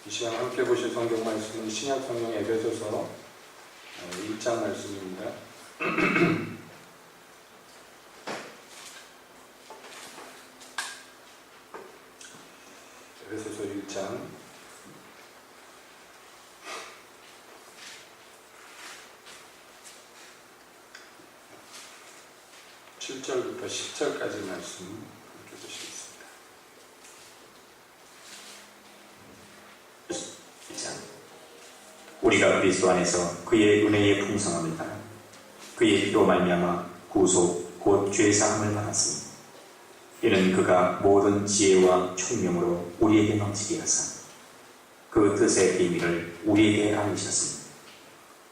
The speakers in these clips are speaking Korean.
이 시간 함께 보실 성경 말씀은 신약 성경 에베소서 1장 말씀입니다. 에베소서 1장 7절부터 10절까지 말씀 함께 보시겠습니다. 우리가 그리스도 안에서 그의 은혜의 풍성함을 따라 그의 피로 말미암아 구속 곧 죄사함을 받았으니 이는 그가 모든 지혜와 총명으로 우리에게 넘치게 하사 그 뜻의 비밀을 우리에게 알리셨으니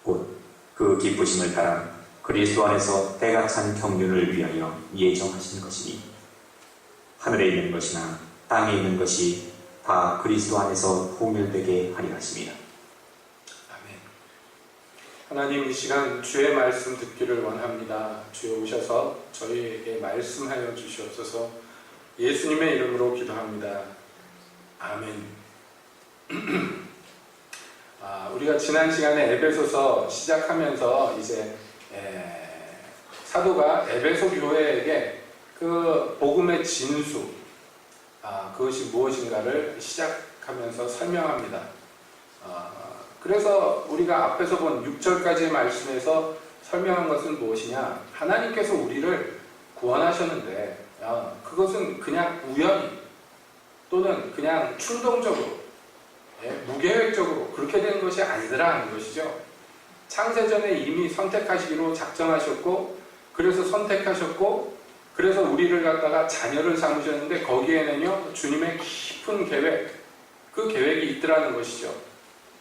곧 그 기쁘심을 따라 그리스도 안에서 때가 찬 경륜을 위하여 예정하신 것이니 하늘에 있는 것이나 땅에 있는 것이 다 그리스도 안에서 통일되게 하려 하심이라. 하나님, 이 시간 주의 말씀 듣기를 원합니다. 주여 오셔서 저희에게 말씀하여 주시옵소서. 예수님의 이름으로 기도합니다. 아멘. 우리가 지난 시간에 에베소서 시작하면서 이제 사도가 에베소 교회에게 그 복음의 진수, 그것이 무엇인가를 시작하면서 설명합니다. 그래서 우리가 앞에서 본 6절까지의 말씀에서 설명한 것은 무엇이냐? 하나님께서 우리를 구원하셨는데 그것은 그냥 우연히 또는 그냥 충동적으로 무계획적으로 그렇게 된 것이 아니더라 하는 것이죠. 창세전에 이미 선택하시기로 작정하셨고 그래서 선택하셨고 그래서 우리를 갖다가 자녀를 삼으셨는데 거기에는요 주님의 깊은 계획, 그 계획이 있더라는 것이죠.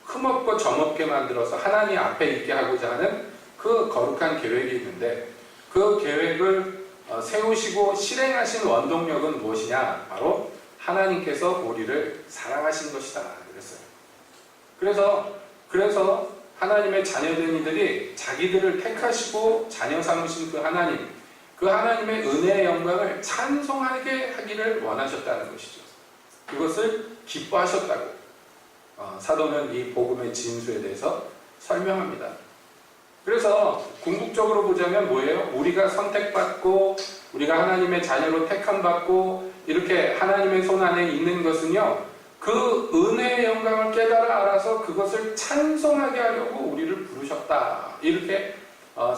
흠없고 점없게 만들어서 하나님 앞에 있게 하고자 하는 그 거룩한 계획이 있는데 그 계획을 세우시고 실행하신 원동력은 무엇이냐? 바로 하나님께서 우리를 사랑하신 것이다 그랬어요. 그래서 하나님의 자녀된 이들이 자기들을 택하시고 자녀 삼으신 그 하나님의 은혜의 영광을 찬송하게 하기를 원하셨다는 것이죠. 그것을 기뻐하셨다고 사도는 이 복음의 진수에 대해서 설명합니다. 그래서 궁극적으로 보자면 뭐예요? 우리가 선택받고 우리가 하나님의 자녀로 택함받고 이렇게 하나님의 손 안에 있는 것은요 그 은혜의 영광을 깨달아 알아서 그것을 찬송하게 하려고 우리를 부르셨다, 이렇게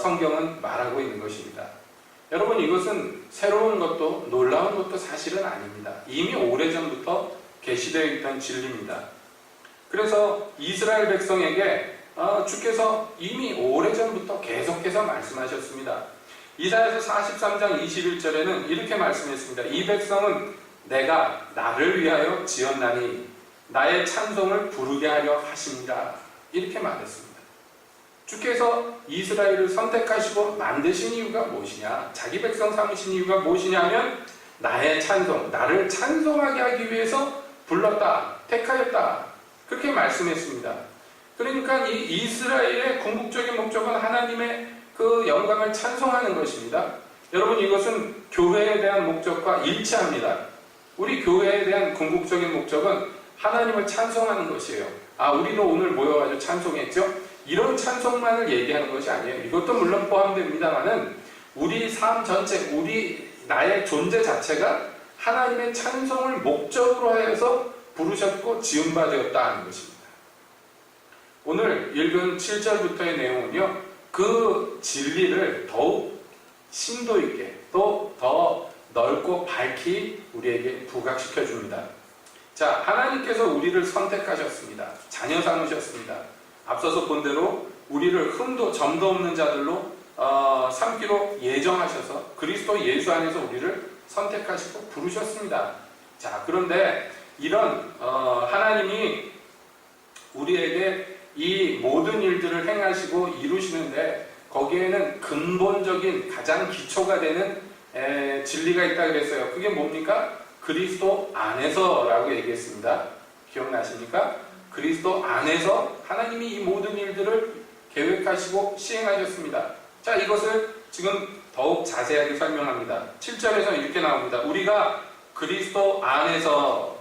성경은 말하고 있는 것입니다. 여러분, 이것은 새로운 것도 놀라운 것도 사실은 아닙니다. 이미 오래전부터 계시되어 있던 진리입니다. 그래서 이스라엘 백성에게 주께서 이미 오래전부터 계속해서 말씀하셨습니다. 이사야서 43장 21절에는 이렇게 말씀했습니다. 이 백성은 내가 나를 위하여 지었나니 나의 찬송을 부르게 하려 하십니다. 이렇게 말했습니다. 주께서 이스라엘을 선택하시고 만드신 이유가 무엇이냐? 자기 백성 삼으신 이유가 무엇이냐면 나의 찬송, 나를 찬송하게 하기 위해서 불렀다, 택하였다, 그렇게 말씀했습니다. 그러니까 이 이스라엘의 궁극적인 목적은 하나님의 그 영광을 찬송하는 것입니다. 여러분, 이것은 교회에 대한 목적과 일치합니다. 우리 교회에 대한 궁극적인 목적은 하나님을 찬송하는 것이에요. 우리도 오늘 모여가지고 찬송했죠? 이런 찬송만을 얘기하는 것이 아니에요. 이것도 물론 포함됩니다만은 우리 삶 전체, 나의 존재 자체가 하나님의 찬송을 목적으로 하여서 부르셨고 지음바 되었다 하는 것입니다. 오늘 읽은 7절부터의 내용은요, 그 진리를 더욱 심도 있게 또 더 넓고 밝히 우리에게 부각시켜 줍니다. 자, 하나님께서 우리를 선택하셨습니다. 자녀 삼으셨습니다. 앞서서 본 대로 우리를 흠도 점도 없는 자들로 삼기로 예정하셔서 그리스도 예수 안에서 우리를 선택하시고 부르셨습니다. 자, 그런데 이런 하나님이 우리에게 이 모든 일들을 행하시고 이루시는데 거기에는 근본적인 가장 기초가 되는 진리가 있다 그랬어요. 그게 뭡니까? 그리스도 안에서라고 얘기했습니다. 기억나십니까? 그리스도 안에서 하나님이 이 모든 일들을 계획하시고 시행하셨습니다. 자, 이것을 지금 더욱 자세하게 설명합니다. 7절에서 이렇게 나옵니다. 우리가 그리스도 안에서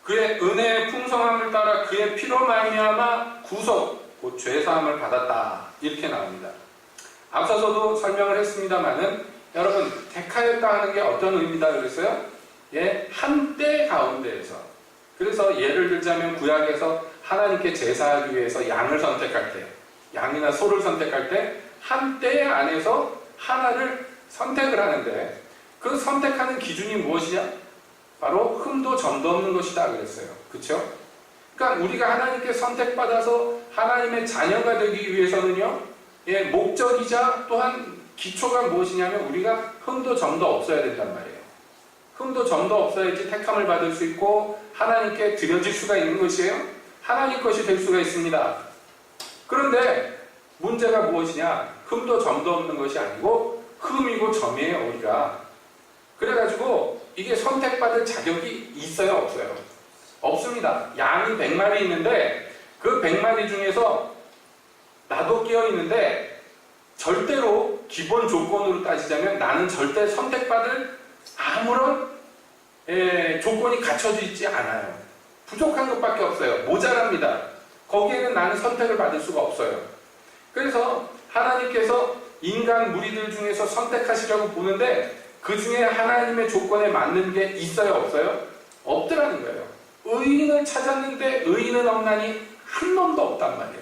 그의 은혜의 풍성함을 따라 그의 피로 말미암아 구속 곧 죄사함을 받았다. 이렇게 나옵니다. 앞서서도 설명을 했습니다만은 여러분 택하였다 하는 게 어떤 의미다 그랬어요? 예, 한때 가운데에서. 그래서 예를 들자면 구약에서 하나님께 제사하기 위해서 양을 선택할 때, 양이나 소를 선택할 때 한때 안에서 하나를 선택을 하는데 그 선택하는 기준이 무엇이냐? 바로 흠도 점도 없는 것이다 그랬어요. 그렇죠? 그러니까 우리가 하나님께 선택받아서 하나님의 자녀가 되기 위해서는요, 예, 목적이자 또한 기초가 무엇이냐면 우리가 흠도 점도 없어야 된단 말이에요. 흠도 점도 없어야지 택함을 받을 수 있고 하나님께 드려질 수가 있는 것이에요. 하나님 것이 될 수가 있습니다. 그런데 문제가 무엇이냐? 흠도 점도 없는 것이 아니고 흠이고 점이에요, 우리가. 그래가지고 이게 선택받을 자격이 있어요, 없어요? 없습니다. 양이 100마리 있는데 그 100마리 중에서 나도 끼어 있는데 절대로 기본 조건으로 따지자면 나는 절대 선택받을 아무런 조건이 갖춰져 있지 않아요. 부족한 것밖에 없어요. 모자랍니다. 거기에는 나는 선택을 받을 수가 없어요. 그래서 하나님께서 인간 무리들 중에서 선택하시려고 보는데 그 중에 하나님의 조건에 맞는 게 있어요, 없어요? 없더라는 거예요. 의인을 찾았는데 의인은 없나니 한 놈도 없단 말이에요.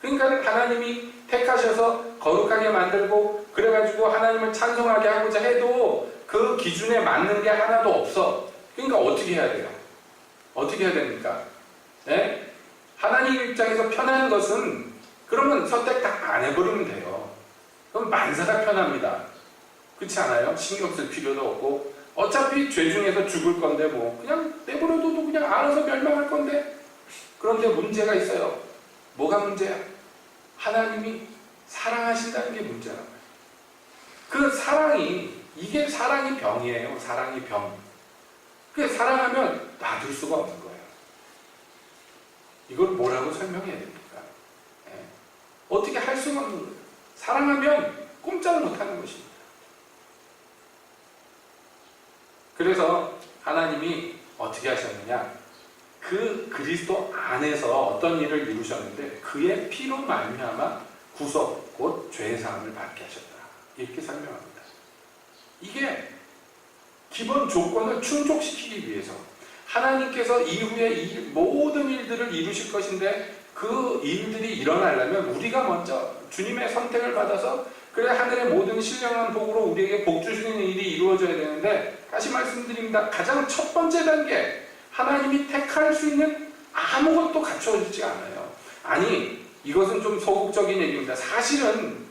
그러니까 하나님이 택하셔서 거룩하게 만들고 그래가지고 하나님을 찬송하게 하고자 해도 그 기준에 맞는 게 하나도 없어. 그러니까 어떻게 해야 돼요? 어떻게 해야 됩니까? 네? 하나님 입장에서 편한 것은 그러면 선택 다 안 해버리면 돼요. 그럼 만사가 편합니다. 그렇지 않아요? 신경 쓸 필요도 없고 어차피 죄 중에서 죽을 건데 뭐 그냥 내버려둬도 그냥 알아서 멸망할 건데. 그런데 문제가 있어요. 뭐가 문제야? 하나님이 사랑하신다는 게 문제란 말이에요. 그 사랑이, 이게 사랑이 병이에요. 사랑이 병. 그 사랑하면 놔둘 수가 없는 거예요. 이걸 뭐라고 설명해야 됩니까? 네. 어떻게 할 수가 없는 거예요. 사랑하면 꼼짝 못하는 것입니다. 그래서 하나님이 어떻게 하셨느냐? 그 그리스도 안에서 어떤 일을 이루셨는데 그의 피로 말미암아 구속 곧 죄사함을 받게 하셨다. 이렇게 설명합니다. 이게 기본 조건을 충족시키기 위해서 하나님께서 이후에 이 모든 일들을 이루실 것인데 그 일들이 일어나려면 우리가 먼저 주님의 선택을 받아서 그래 하늘의 모든 신령한 복으로 우리에게 복 주시는 일이 이루어져야 되는데 다시 말씀드립니다. 가장 첫 번째 단계 하나님이 택할 수 있는 아무것도 갖춰지지 않아요. 아니 이것은 좀 소극적인 얘기입니다. 사실은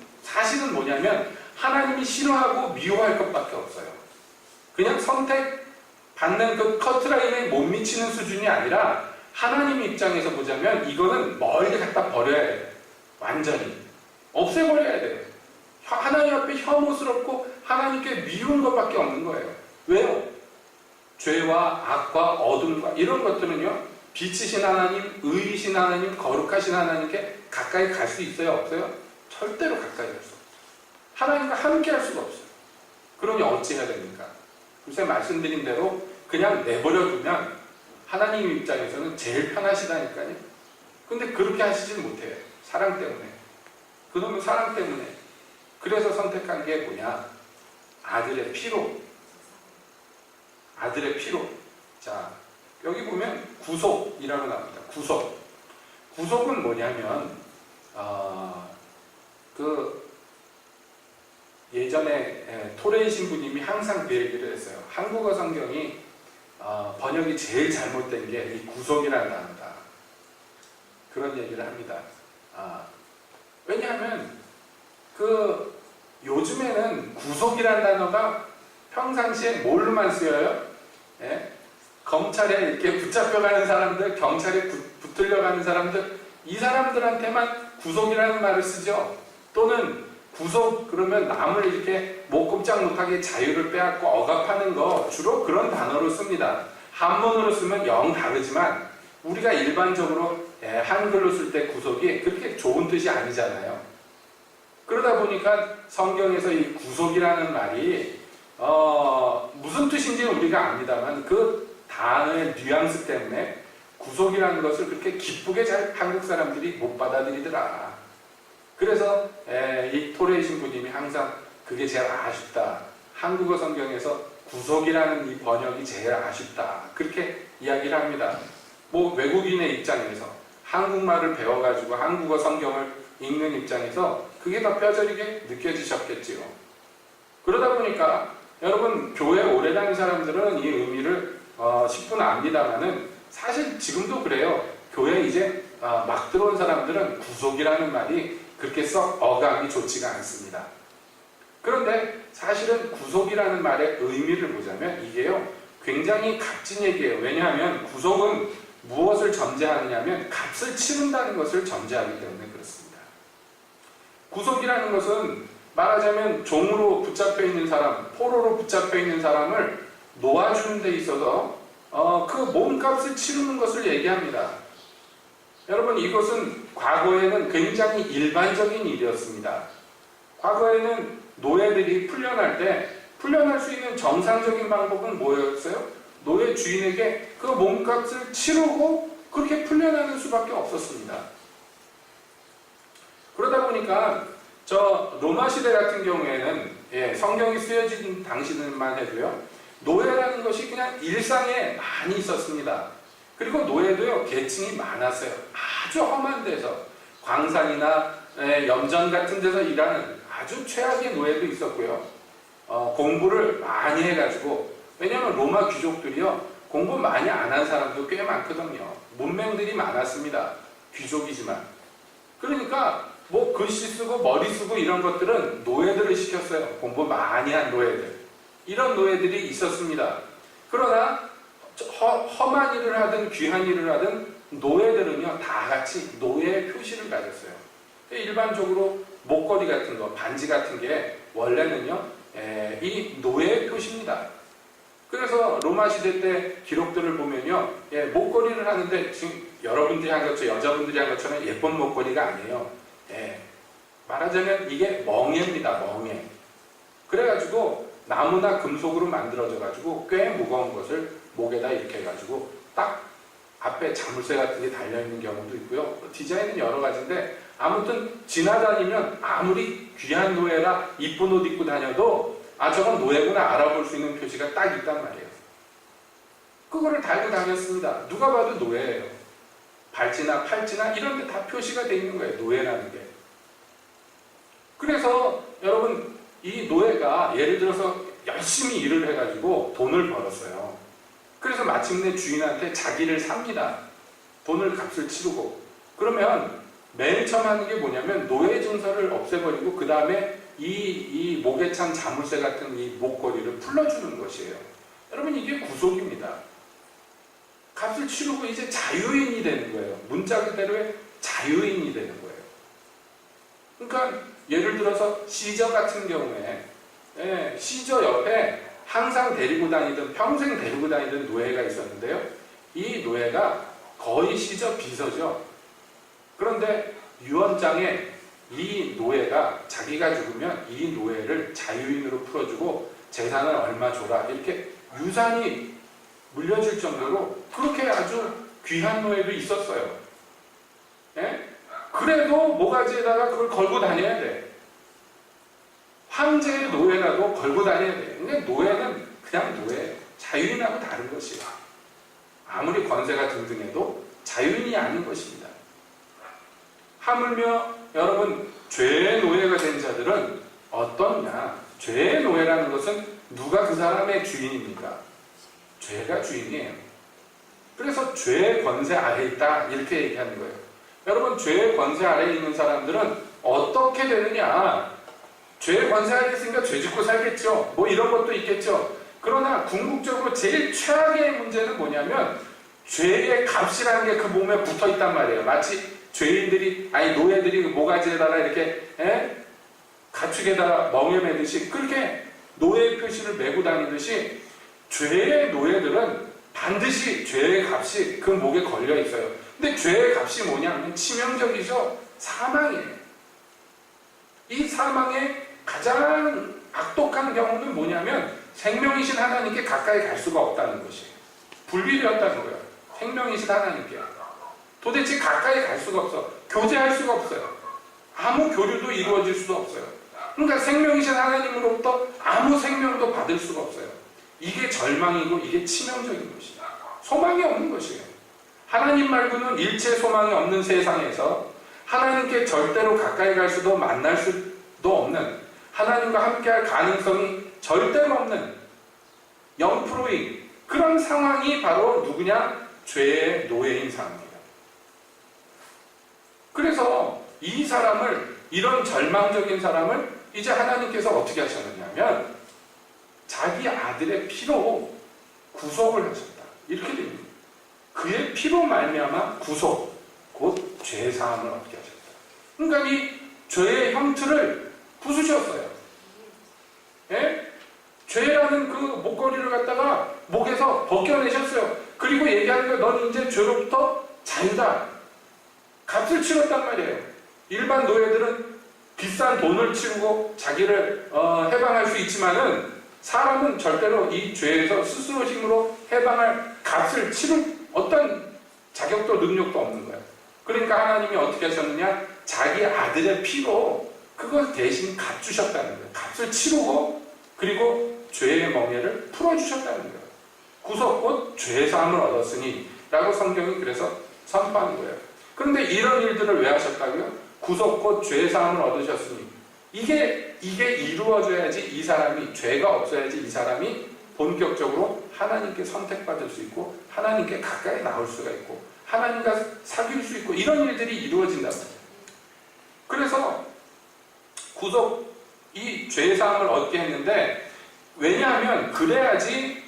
뭐냐면 하나님이 싫어하고 미워할 것밖에 없어요. 그냥 선택받는 그 커트라인에 못 미치는 수준이 아니라 하나님 입장에서 보자면 이거는 멀리 갖다 버려야 돼요. 완전히 없애버려야 돼요. 하나님 앞에 혐오스럽고 하나님께 미운 것밖에 없는 거예요. 왜요? 죄와 악과 어둠과 이런 것들은요, 빛이신 하나님, 의이신 하나님, 거룩하신 하나님께 가까이 갈 수 있어요, 없어요? 절대로 가까이 갈 수 없어요. 하나님과 함께 할 수가 없어요. 그러니 어찌 해야 됩니까? 글쎄 말씀드린 대로 그냥 내버려 두면 하나님 입장에서는 제일 편하시다니까요. 근데 그렇게 하시질 못해요. 사랑 때문에. 그놈의 사랑 때문에. 그래서 선택한 게 뭐냐? 아들의 피로. 아들의 피로. 자, 여기 보면 구속이라고 나옵니다. 구속. 구속은 뭐냐면 예전에 토레이 신부님이 항상 그 얘기를 했어요. 한국어 성경이 번역이 제일 잘못된 게 이 구속이라는 단어다. 그런 얘기를 합니다. 왜냐하면 요즘에는 구속이라는 단어가 평상시에 뭘로만 쓰여요? 예? 검찰에 이렇게 붙잡혀가는 사람들, 경찰에 붙들려가는 사람들, 이 사람들한테만 구속이라는 말을 쓰죠. 또는 구속 그러면 남을 이렇게 못 꼼짝 못하게 자유를 빼앗고 억압하는 거 주로 그런 단어로 씁니다. 한문으로 쓰면 영 다르지만 우리가 일반적으로 한글로 쓸 때 구속이 그렇게 좋은 뜻이 아니잖아요. 그러다 보니까 성경에서 이 구속이라는 말이 무슨 뜻인지 우리가 압니다만 그 단어의 뉘앙스 때문에 구속이라는 것을 그렇게 기쁘게 잘 한국 사람들이 못 받아들이더라. 그래서 이 토레이 신부님이 항상 그게 제일 아쉽다. 한국어 성경에서 구속이라는 이 번역이 제일 아쉽다. 그렇게 이야기를 합니다. 뭐 외국인의 입장에서 한국말을 배워가지고 한국어 성경을 읽는 입장에서 그게 더 뼈저리게 느껴지셨겠지요. 그러다 보니까 여러분 교회 오래 다닌 사람들은 이 의미를 10분 압니다만은 사실 지금도 그래요. 교회 이제 막 들어온 사람들은 구속이라는 말이 그렇게 썩 어감이 좋지가 않습니다. 그런데 사실은 구속이라는 말의 의미를 보자면 이게요 굉장히 값진 얘기예요. 왜냐하면 구속은 무엇을 전제하느냐면 값을 치른다는 것을 전제하기 때문에 그렇습니다. 구속이라는 것은 말하자면 종으로 붙잡혀 있는 사람, 포로로 붙잡혀 있는 사람을 놓아주는 데 있어서 그 몸값을 치르는 것을 얘기합니다. 여러분 이것은 과거에는 굉장히 일반적인 일이었습니다. 과거에는 노예들이 풀려날 수 있는 정상적인 방법은 뭐였어요? 노예 주인에게 그 몸값을 치르고 그렇게 풀려나는 수밖에 없었습니다. 그러다 보니까 저 로마 시대 같은 경우에는 성경이 쓰여진 당시만 해도요 노예라는 것이 그냥 일상에 많이 있었습니다. 그리고 노예도요 계층이 많았어요. 아주 험한 데서 광산이나 염전 같은 데서 일하는 아주 최악의 노예도 있었고요. 공부를 많이 해가지고 왜냐하면 로마 귀족들이요 공부 많이 안 한 사람도 꽤 많거든요. 문맹들이 많았습니다. 귀족이지만 그러니까 뭐 글씨 쓰고 머리 쓰고 이런 것들은 노예들을 시켰어요. 공부 많이 한 노예들. 이런 노예들이 있었습니다. 그러나 험한 일을 하든 귀한 일을 하든 노예들은요 다 같이 노예 표시를 가졌어요. 일반적으로 목걸이 같은 거, 반지 같은 게 원래는요 이 노예 표시입니다. 그래서 로마 시대 때 기록들을 보면요 목걸이를 하는데 지금 여러분들이 한 것처럼 여자분들이 한 것처럼 예쁜 목걸이가 아니에요. 말하자면 이게 멍에입니다. 멍에. 그래가지고 나무나 금속으로 만들어져 가지고 꽤 무거운 것을 목에다 이렇게 해가지고 딱 앞에 자물쇠 같은 게 달려있는 경우도 있고요. 디자인은 여러 가지인데 아무튼 지나다니면 아무리 귀한 노예라 이쁜 옷 입고 다녀도 저건 노예구나 알아볼 수 있는 표시가 딱 있단 말이에요. 그거를 달고 다녔습니다. 누가 봐도 노예예요. 발찌나 팔찌나 이런 데 다 표시가 돼 있는 거예요. 노예라는 게. 그래서 여러분 이 노예가 예를 들어서 열심히 일을 해가지고 돈을 벌었어요. 그래서 마침내 주인한테 자기를 삽니다. 돈을 값을 치르고. 그러면 맨 처음 하는 게 뭐냐면 노예 증서를 없애버리고 그 다음에 이 목에 찬 자물쇠 같은 이 목걸이를 풀어주는 것이에요. 여러분 이게 구속입니다. 값을 치르고 이제 자유인이 되는 거예요. 문자 그대로의 자유인이 되는 거예요. 그러니까 예를 들어서 시저 같은 경우에 시저 옆에 항상 데리고 다니던 평생 데리고 다니던 노예가 있었는데요. 이 노예가 거의 시저 비서죠. 그런데 유언장에 이 노예가 자기가 죽으면 이 노예를 자유인으로 풀어주고 재산을 얼마 줘라 이렇게 유산이 물려줄 정도로 그렇게 아주 귀한 노예도 있었어요. 그래도 모가지에다가 그걸 걸고 다녀야 돼. 황제의 노예라도 걸고 다녀야 돼. 근데 노예는 그냥 노예예요. 자유인하고 다른 것이에요. 아무리 권세가 등등해도 자유인이 아닌 것입니다. 하물며 여러분 죄의 노예가 된 자들은 어떠냐? 죄의 노예라는 것은 누가 그 사람의 주인입니까? 죄가 주인이에요. 그래서 죄의 권세 아래에 있다 이렇게 얘기하는 거예요. 여러분 죄의 권세 아래에 있는 사람들은 어떻게 되느냐? 죄의 권세 아래에 있으니까 죄 짓고 살겠죠. 뭐 이런 것도 있겠죠. 그러나 궁극적으로 제일 최악의 문제는 뭐냐면 죄의 값이라는 게 그 몸에 붙어 있단 말이에요. 마치 죄인들이 노예들이 모가지에다가 이렇게 가축에다가 멍에 매듯이 그렇게 노예 표시를 메고 다니듯이 죄의 노예들은 반드시 죄의 값이 그 목에 걸려 있어요. 근데 죄의 값이 뭐냐면 치명적이죠. 사망이에요. 이 사망의 가장 악독한 경우는 뭐냐면 생명이신 하나님께 가까이 갈 수가 없다는 것이에요. 불비되었다는 거예요. 생명이신 하나님께. 도대체 가까이 갈 수가 없어. 교제할 수가 없어요. 아무 교류도 이루어질 수도 없어요. 그러니까 생명이신 하나님으로부터 아무 생명도 받을 수가 없어요. 이게 절망이고 이게 치명적인 것이에요. 소망이 없는 것이에요. 하나님 말고는 일체 소망이 없는 세상에서 하나님께 절대로 가까이 갈 수도 만날 수도 없는, 하나님과 함께할 가능성이 절대로 없는 0%인 그런 상황이 바로 누구냐? 죄의 노예인 사람입니다. 그래서 이 사람을, 이런 절망적인 사람을 이제 하나님께서 어떻게 하셨느냐면 자기 아들의 피로 구속을 하셨다. 이렇게 됩니다. 그의 피로 말미암아 구속, 곧 죄사함을 얻게 하셨다. 그러니까 이 죄의 형틀을 부수셨어요. 예? 죄라는 그 목걸이를 갖다가 목에서 벗겨내셨어요. 그리고 얘기하는 거예요. 넌 이제 죄로부터 자유다. 값을 치렀단 말이에요. 일반 노예들은 비싼 돈을 치르고 자기를 해방할 수 있지만은 사람은 절대로 이 죄에서 스스로 힘으로 해방할 값을 치를 어떤 자격도 능력도 없는 거예요. 그러니까 하나님이 어떻게 하셨느냐? 자기 아들의 피로 그걸 대신 값주셨다는 거예요. 값을 치르고 그리고 죄의 멍에를 풀어주셨다는 거예요. 구속 곧 죄사함을 얻었으니 라고 성경이 그래서 선포하는 거예요. 그런데 이런 일들을 왜 하셨다고요? 구속 곧 죄사함을 얻으셨으니 이게 이루어져야지 이 사람이, 죄가 없어야지 이 사람이 본격적으로 하나님께 선택받을 수 있고 하나님께 가까이 나올 수가 있고 하나님과 사귈 수 있고 이런 일들이 이루어진단 말이에요. 그래서 구속, 이 죄사함을 얻게 했는데, 왜냐하면 그래야지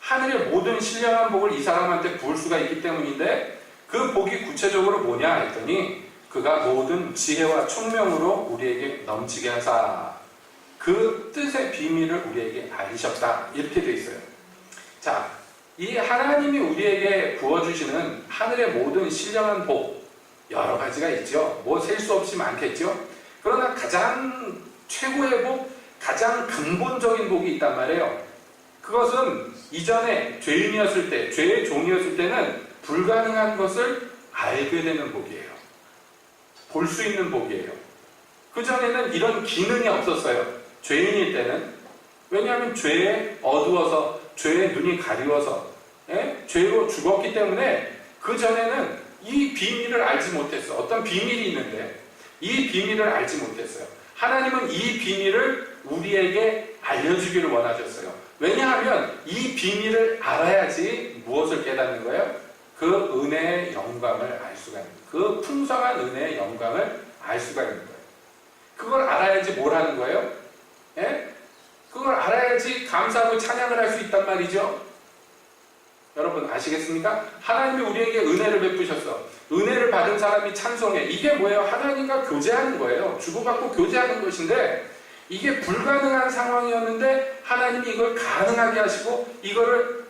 하늘의 모든 신령한 복을 이 사람한테 부을 수가 있기 때문인데, 그 복이 구체적으로 뭐냐 했더니 그가 모든 지혜와 총명으로 우리에게 넘치게 하사 그 뜻의 비밀을 우리에게 알리셨다. 이렇게 되어 있어요. 자, 이 하나님이 우리에게 부어주시는 하늘의 모든 신령한 복 여러 가지가 있죠. 뭐 셀 수 없이 많겠죠. 그러나 가장 최고의 복, 가장 근본적인 복이 있단 말이에요. 그것은 이전에 죄인이었을 때, 죄의 종이었을 때는 불가능한 것을 알게 되는 복이에요. 볼 수 있는 복이에요. 그전에는 이런 기능이 없었어요. 죄인일 때는. 왜냐하면 죄에 어두워서, 죄의 눈이 가리워서, 죄로 죽었기 때문에 그전에는 이 비밀을 알지 못했어. 어떤 비밀이 있는데 이 비밀을 알지 못했어요. 하나님은 이 비밀을 우리에게 알려주기를 원하셨어요. 왜냐하면 이 비밀을 알아야지 무엇을 깨닫는 거예요? 그 은혜의 영광을 알 수가 있는 거예요. 그 풍성한 은혜의 영광을 알 수가 있는 거예요. 그걸 알아야지 뭘 하는 거예요? 그걸 알아야지 감사하고 찬양을 할 수 있단 말이죠. 여러분 아시겠습니까? 하나님이 우리에게 은혜를 베푸셨어. 은혜를 받은 사람이 찬송해. 이게 뭐예요? 하나님과 교제하는 거예요. 주고받고 교제하는 것인데 이게 불가능한 상황이었는데 하나님이 이걸 가능하게 하시고 이거를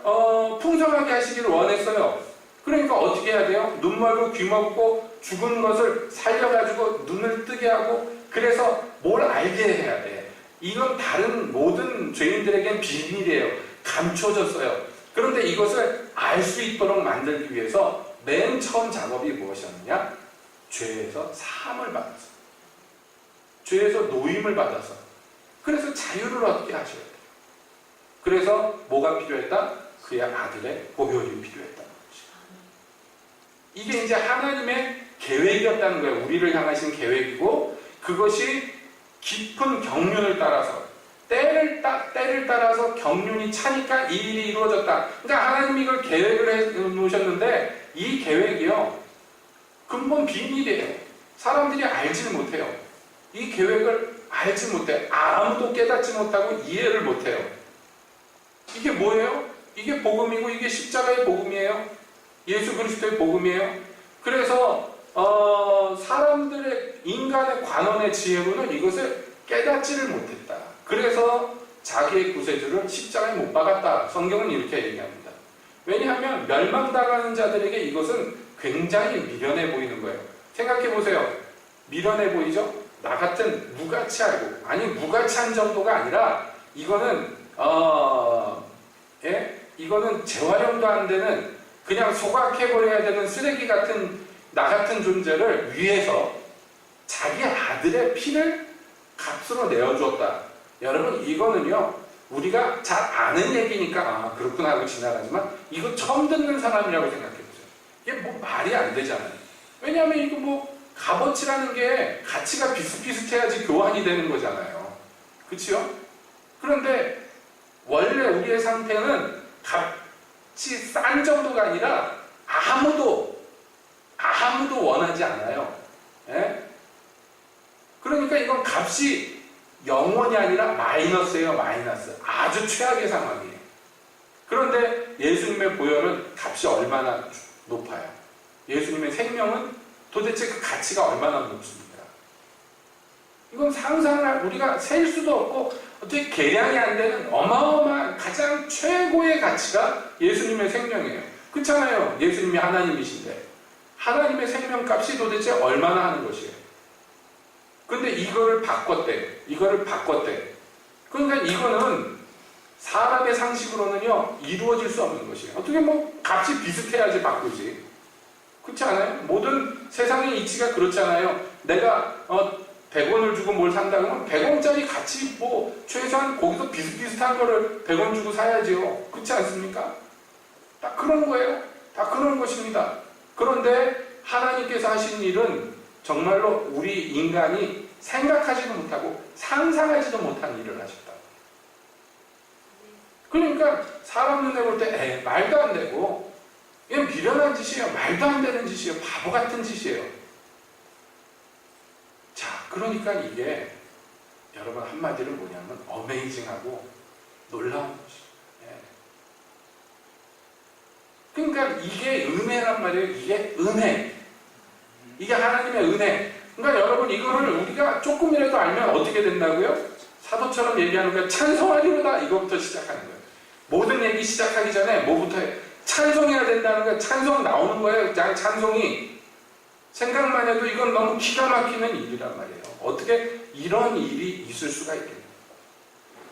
풍성하게 하시기를 원했어요. 그러니까 어떻게 해야 돼요? 눈 멀고 귀 먹고 죽은 것을 살려가지고 눈을 뜨게 하고 그래서 뭘 알게 해야 돼. 이건 다른 모든 죄인들에겐 비밀이에요. 감춰졌어요. 그런데 이것을 알 수 있도록 만들기 위해서 맨 처음 작업이 무엇이었느냐? 죄에서 사함을 받아서, 죄에서 노임을 받아서, 그래서 자유를 얻게 하셔야 돼요. 그래서 뭐가 필요했다? 그의 아들의 보혈이 필요했다는 거죠. 이게 이제 하나님의 계획이었다는 거예요. 우리를 향하신 계획이고 그것이 깊은 경륜을 따라서 때를 따라서 경륜이 차니까 이 일이 이루어졌다. 그러니까 하나님이 이걸 계획을 해 놓으셨는데 이 계획이요 근본 비밀이에요. 사람들이 알지를 못해요. 이 계획을 알지 못해. 아무도 깨닫지 못하고 이해를 못해요. 이게 뭐예요? 이게 복음이고 이게 십자가의 복음이에요. 예수 그리스도의 복음이에요. 그래서 사람들의 인간의 관원의 지혜로는 이것을 깨닫지를 못했다. 그래서 자기의 구세주를 십자가에 못 박았다. 성경은 이렇게 얘기합니다. 왜냐하면 멸망당하는 자들에게 이것은 굉장히 미련해 보이는 거예요. 생각해 보세요. 미련해 보이죠? 나 같은 무가치하고, 아니 무가치한 정도가 아니라 이거는 이거는 재활용도 안 되는 그냥 소각해버려야 되는 쓰레기 같은 나 같은 존재를 위해서 자기 아들의 피를 값으로 내어주었다. 여러분 이거는요 우리가 잘 아는 얘기니까 아 그렇구나 하고 지나가지만 이거 처음 듣는 사람이라고 생각해보세요. 이게 뭐 말이 안 되잖아요. 왜냐하면 이거 뭐 값어치라는 게 가치가 비슷비슷해야지 교환이 되는 거잖아요. 그치요? 그런데 원래 우리의 상태는 값이 싼 정도가 아니라 아무도 원하지 않아요. 예? 그러니까 이건 값이 0원이 아니라 마이너스예요. 마이너스. 아주 최악의 상황이에요. 그런데 예수님의 보혈은 값이 얼마나 높아요. 예수님의 생명은 도대체 그 가치가 얼마나 높습니까? 이건 상상을 우리가 셀 수도 없고 어떻게 계량이 안 되는 어마어마한 가장 최고의 가치가 예수님의 생명이에요. 그렇잖아요. 예수님이 하나님이신데 하나님의 생명값이 도대체 얼마나 하는 것이에요. 근데 이거를 바꿨대. 그러니까 이거는 사람의 상식으로는요 이루어질 수 없는 것이에요. 어떻게 뭐 값이 비슷해야지 바꾸지. 그렇지 않아요? 모든 세상의 이치가 그렇잖아요. 내가 100원을 주고 뭘 산다 그러면 100원짜리 같이 뭐 최소한 거기서 비슷비슷한 거를 100원 주고 사야지요. 그렇지 않습니까? 다 그런 거예요. 다 그런 것입니다. 그런데 하나님께서 하신 일은 정말로 우리 인간이 생각하지도 못하고 상상하지도 못한 일을 하셨다. 그러니까 사람 눈에 볼 때 말도 안 되고 이건 미련한 짓이에요. 말도 안 되는 짓이에요. 바보 같은 짓이에요. 자, 그러니까 이게 여러분 한마디로 뭐냐면 어메이징하고 놀라운 것이에요. 그러니까 이게 은혜란 말이에요. 이게 은혜. 이게 하나님의 은혜. 그러니까 여러분 이거를 우리가 조금이라도 알면 어떻게 된다고요? 사도처럼 얘기하는 거야. 찬송하기보다 이것부터 시작하는 거예요. 모든 얘기 시작하기 전에 뭐부터 해? 찬송해야 된다는 거예요. 찬송 나오는 거예요. 찬송이. 생각만 해도 이건 너무 기가 막히는 일이란 말이에요. 어떻게 이런 일이 있을 수가 있겠냐.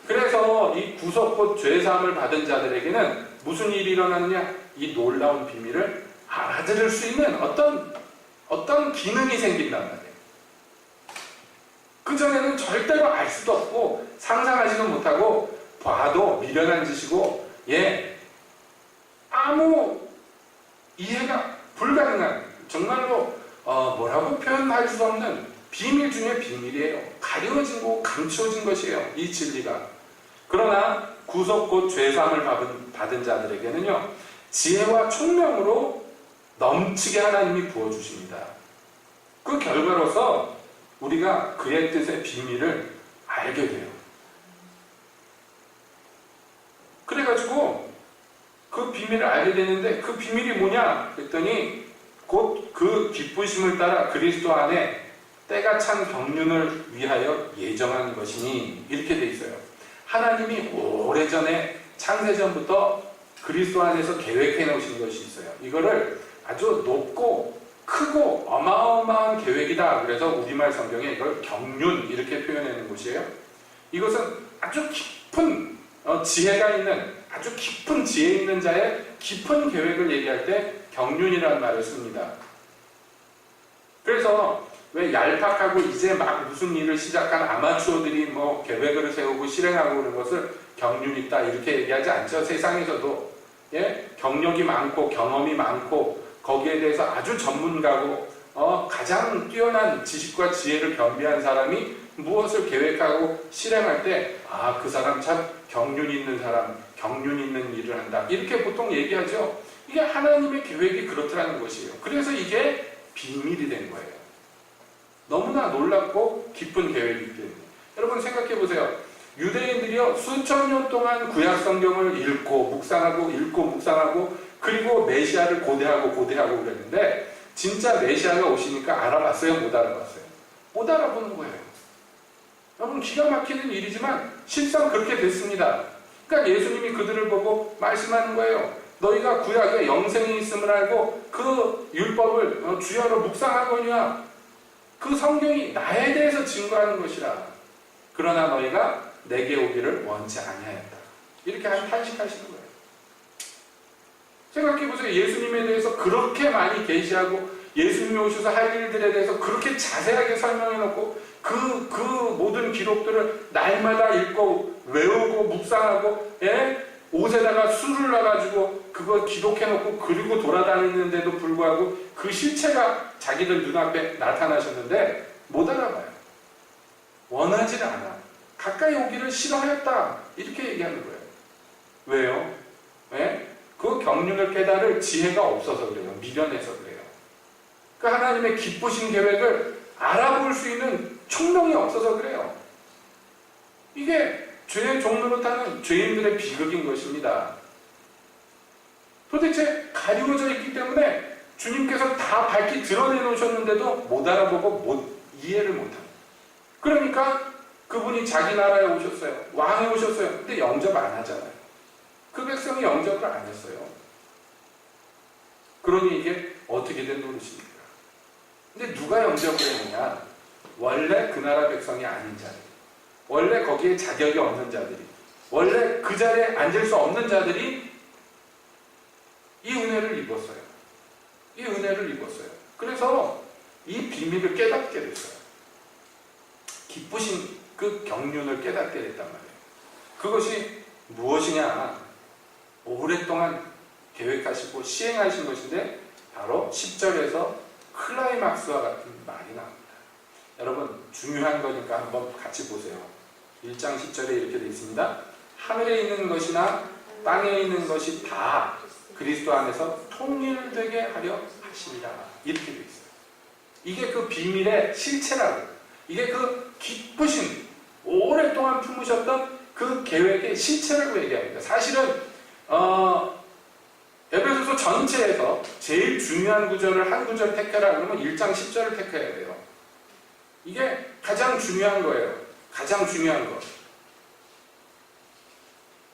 그래서 이 구속곧 죄사함을 받은 자들에게는 무슨 일이 일어나느냐? 이 놀라운 비밀을 알아들을 수 있는 어떤 기능이 생긴단 말이에요. 그전에는 절대로 알 수도 없고 상상하지도 못하고 봐도 미련한 짓이고 아무 이해가 불가능한 정말로 뭐라고 표현할 수 없는 비밀 중에 비밀이에요. 가려지고 감추어진 것이에요. 이 진리가. 그러나 구속 곧 죄사함을 받은 자들에게는요 지혜와 총명으로 넘치게 하나님이 부어주십니다. 그 결과로서 우리가 그의 뜻의 비밀을 알게 돼요. 그래가지고 그 비밀을 알게 되는데 그 비밀이 뭐냐? 그랬더니 곧 그 기쁘심을 따라 그리스도 안에 때가 찬 경륜을 위하여 예정한 것이니 이렇게 돼 있어요. 하나님이 오래전에 창세전부터 그리스도 안에서 계획해 놓으신 것이 있어요. 이거를 아주 높고 크고 어마어마한 계획이다. 그래서 우리말 성경에 이걸 경륜 이렇게 표현하는 것이에요. 이것은 아주 깊은 지혜가 있는 아주 깊은 지혜 있는 자의 깊은 계획을 얘기할 때 경륜이라는 말을 씁니다. 그래서 왜 얄팍하고 이제 막 무슨 일을 시작한 아마추어들이 뭐 계획을 세우고 실행하고 그런 것을 경륜 있다 이렇게 얘기하지 않죠. 세상에서도 경력이 많고 경험이 많고 거기에 대해서 아주 전문가고 가장 뛰어난 지식과 지혜를 겸비한 사람이 무엇을 계획하고 실행할 때 그 사람 참 경륜 있는 사람, 경륜 있는 일을 한다 이렇게 보통 얘기하죠. 이게 하나님의 계획이 그렇더라는 것이에요. 그래서 이게 비밀이 된 거예요. 너무나 놀랍고 깊은 계획이기 때문에. 여러분 생각해 보세요. 유대인들이요 수천 년 동안 구약 성경을 읽고 묵상하고 그리고 메시아를 고대하고 그랬는데 진짜 메시아가 오시니까 알아봤어요? 못 알아봤어요? 못 알아보는 거예요. 여러분 기가 막히는 일이지만 실상 그렇게 됐습니다. 그러니까 예수님이 그들을 보고 말씀하는 거예요. 너희가 구약에 영생이 있음을 알고 그 율법을 주야로 묵상하거니와 그 성경이 나에 대해서 증거하는 것이라. 그러나 너희가 내게 오기를 원치 아니하였다. 이렇게 탄식하시는 거예요. 생각해보세요. 예수님에 대해서 그렇게 많이 계시하고 예수님이 오셔서 할 일들에 대해서 그렇게 자세하게 설명해놓고 그 모든 기록들을 날마다 읽고 외우고 묵상하고, 예? 옷에다가 술을 놔가지고 그거 기록해놓고 그리고 돌아다니는데도 불구하고 그 실체가 자기들 눈앞에 나타나셨는데 못 알아봐요. 원하지를 않아. 가까이 오기를 싫어했다. 이렇게 얘기하는 거예요. 왜요? 왜? 그 경륜을 깨달을 지혜가 없어서 그래요. 미련해서 그래요. 그 하나님의 기쁘신 계획을 알아볼 수 있는 총명이 없어서 그래요. 이게 죄의 종로로 타는 죄인들의 비극인 것입니다. 도대체 가리워져 있기 때문에 주님께서 다 밝히 드러내놓으셨는데도 못 알아보고 이해를 못합니다. 그러니까 그분이 자기 나라에 오셨어요. 왕에 오셨어요. 근데 영접 안 하잖아요. 그 백성이 영접을 안 했어요. 그러니 이게 어떻게 된 노릇입니까? 근데 누가 영접을 했느냐? 원래 그 나라 백성이 아닌 자들, 원래 거기에 자격이 없는 자들이, 원래 그 자리에 앉을 수 없는 자들이 이 은혜를 입었어요. 이 은혜를 입었어요. 그래서 이 비밀을 깨닫게 됐어요. 기쁘신 그 경륜을 깨닫게 됐단 말이에요. 그것이 무엇이냐? 오랫동안 계획하시고 시행하신 것인데 바로 10절에서 클라이막스와 같은 말이 나옵니다. 여러분, 중요한 거니까 한번 같이 보세요. 1장 10절에 이렇게 되어 있습니다. 하늘에 있는 것이나 땅에 있는 것이 다 그리스도 안에서 통일되게 하려 하십니다. 이렇게 되어 있어요. 이게 그 비밀의 실체라고. 이게 그 기쁘신, 오랫동안 품으셨던 그 계획의 실체라고 얘기합니다. 사실은 에베소서 전체에서 제일 중요한 구절을 한 구절 택하라 그러면 1장 10절을 택해야 돼요. 이게 가장 중요한 거예요. 가장 중요한 거.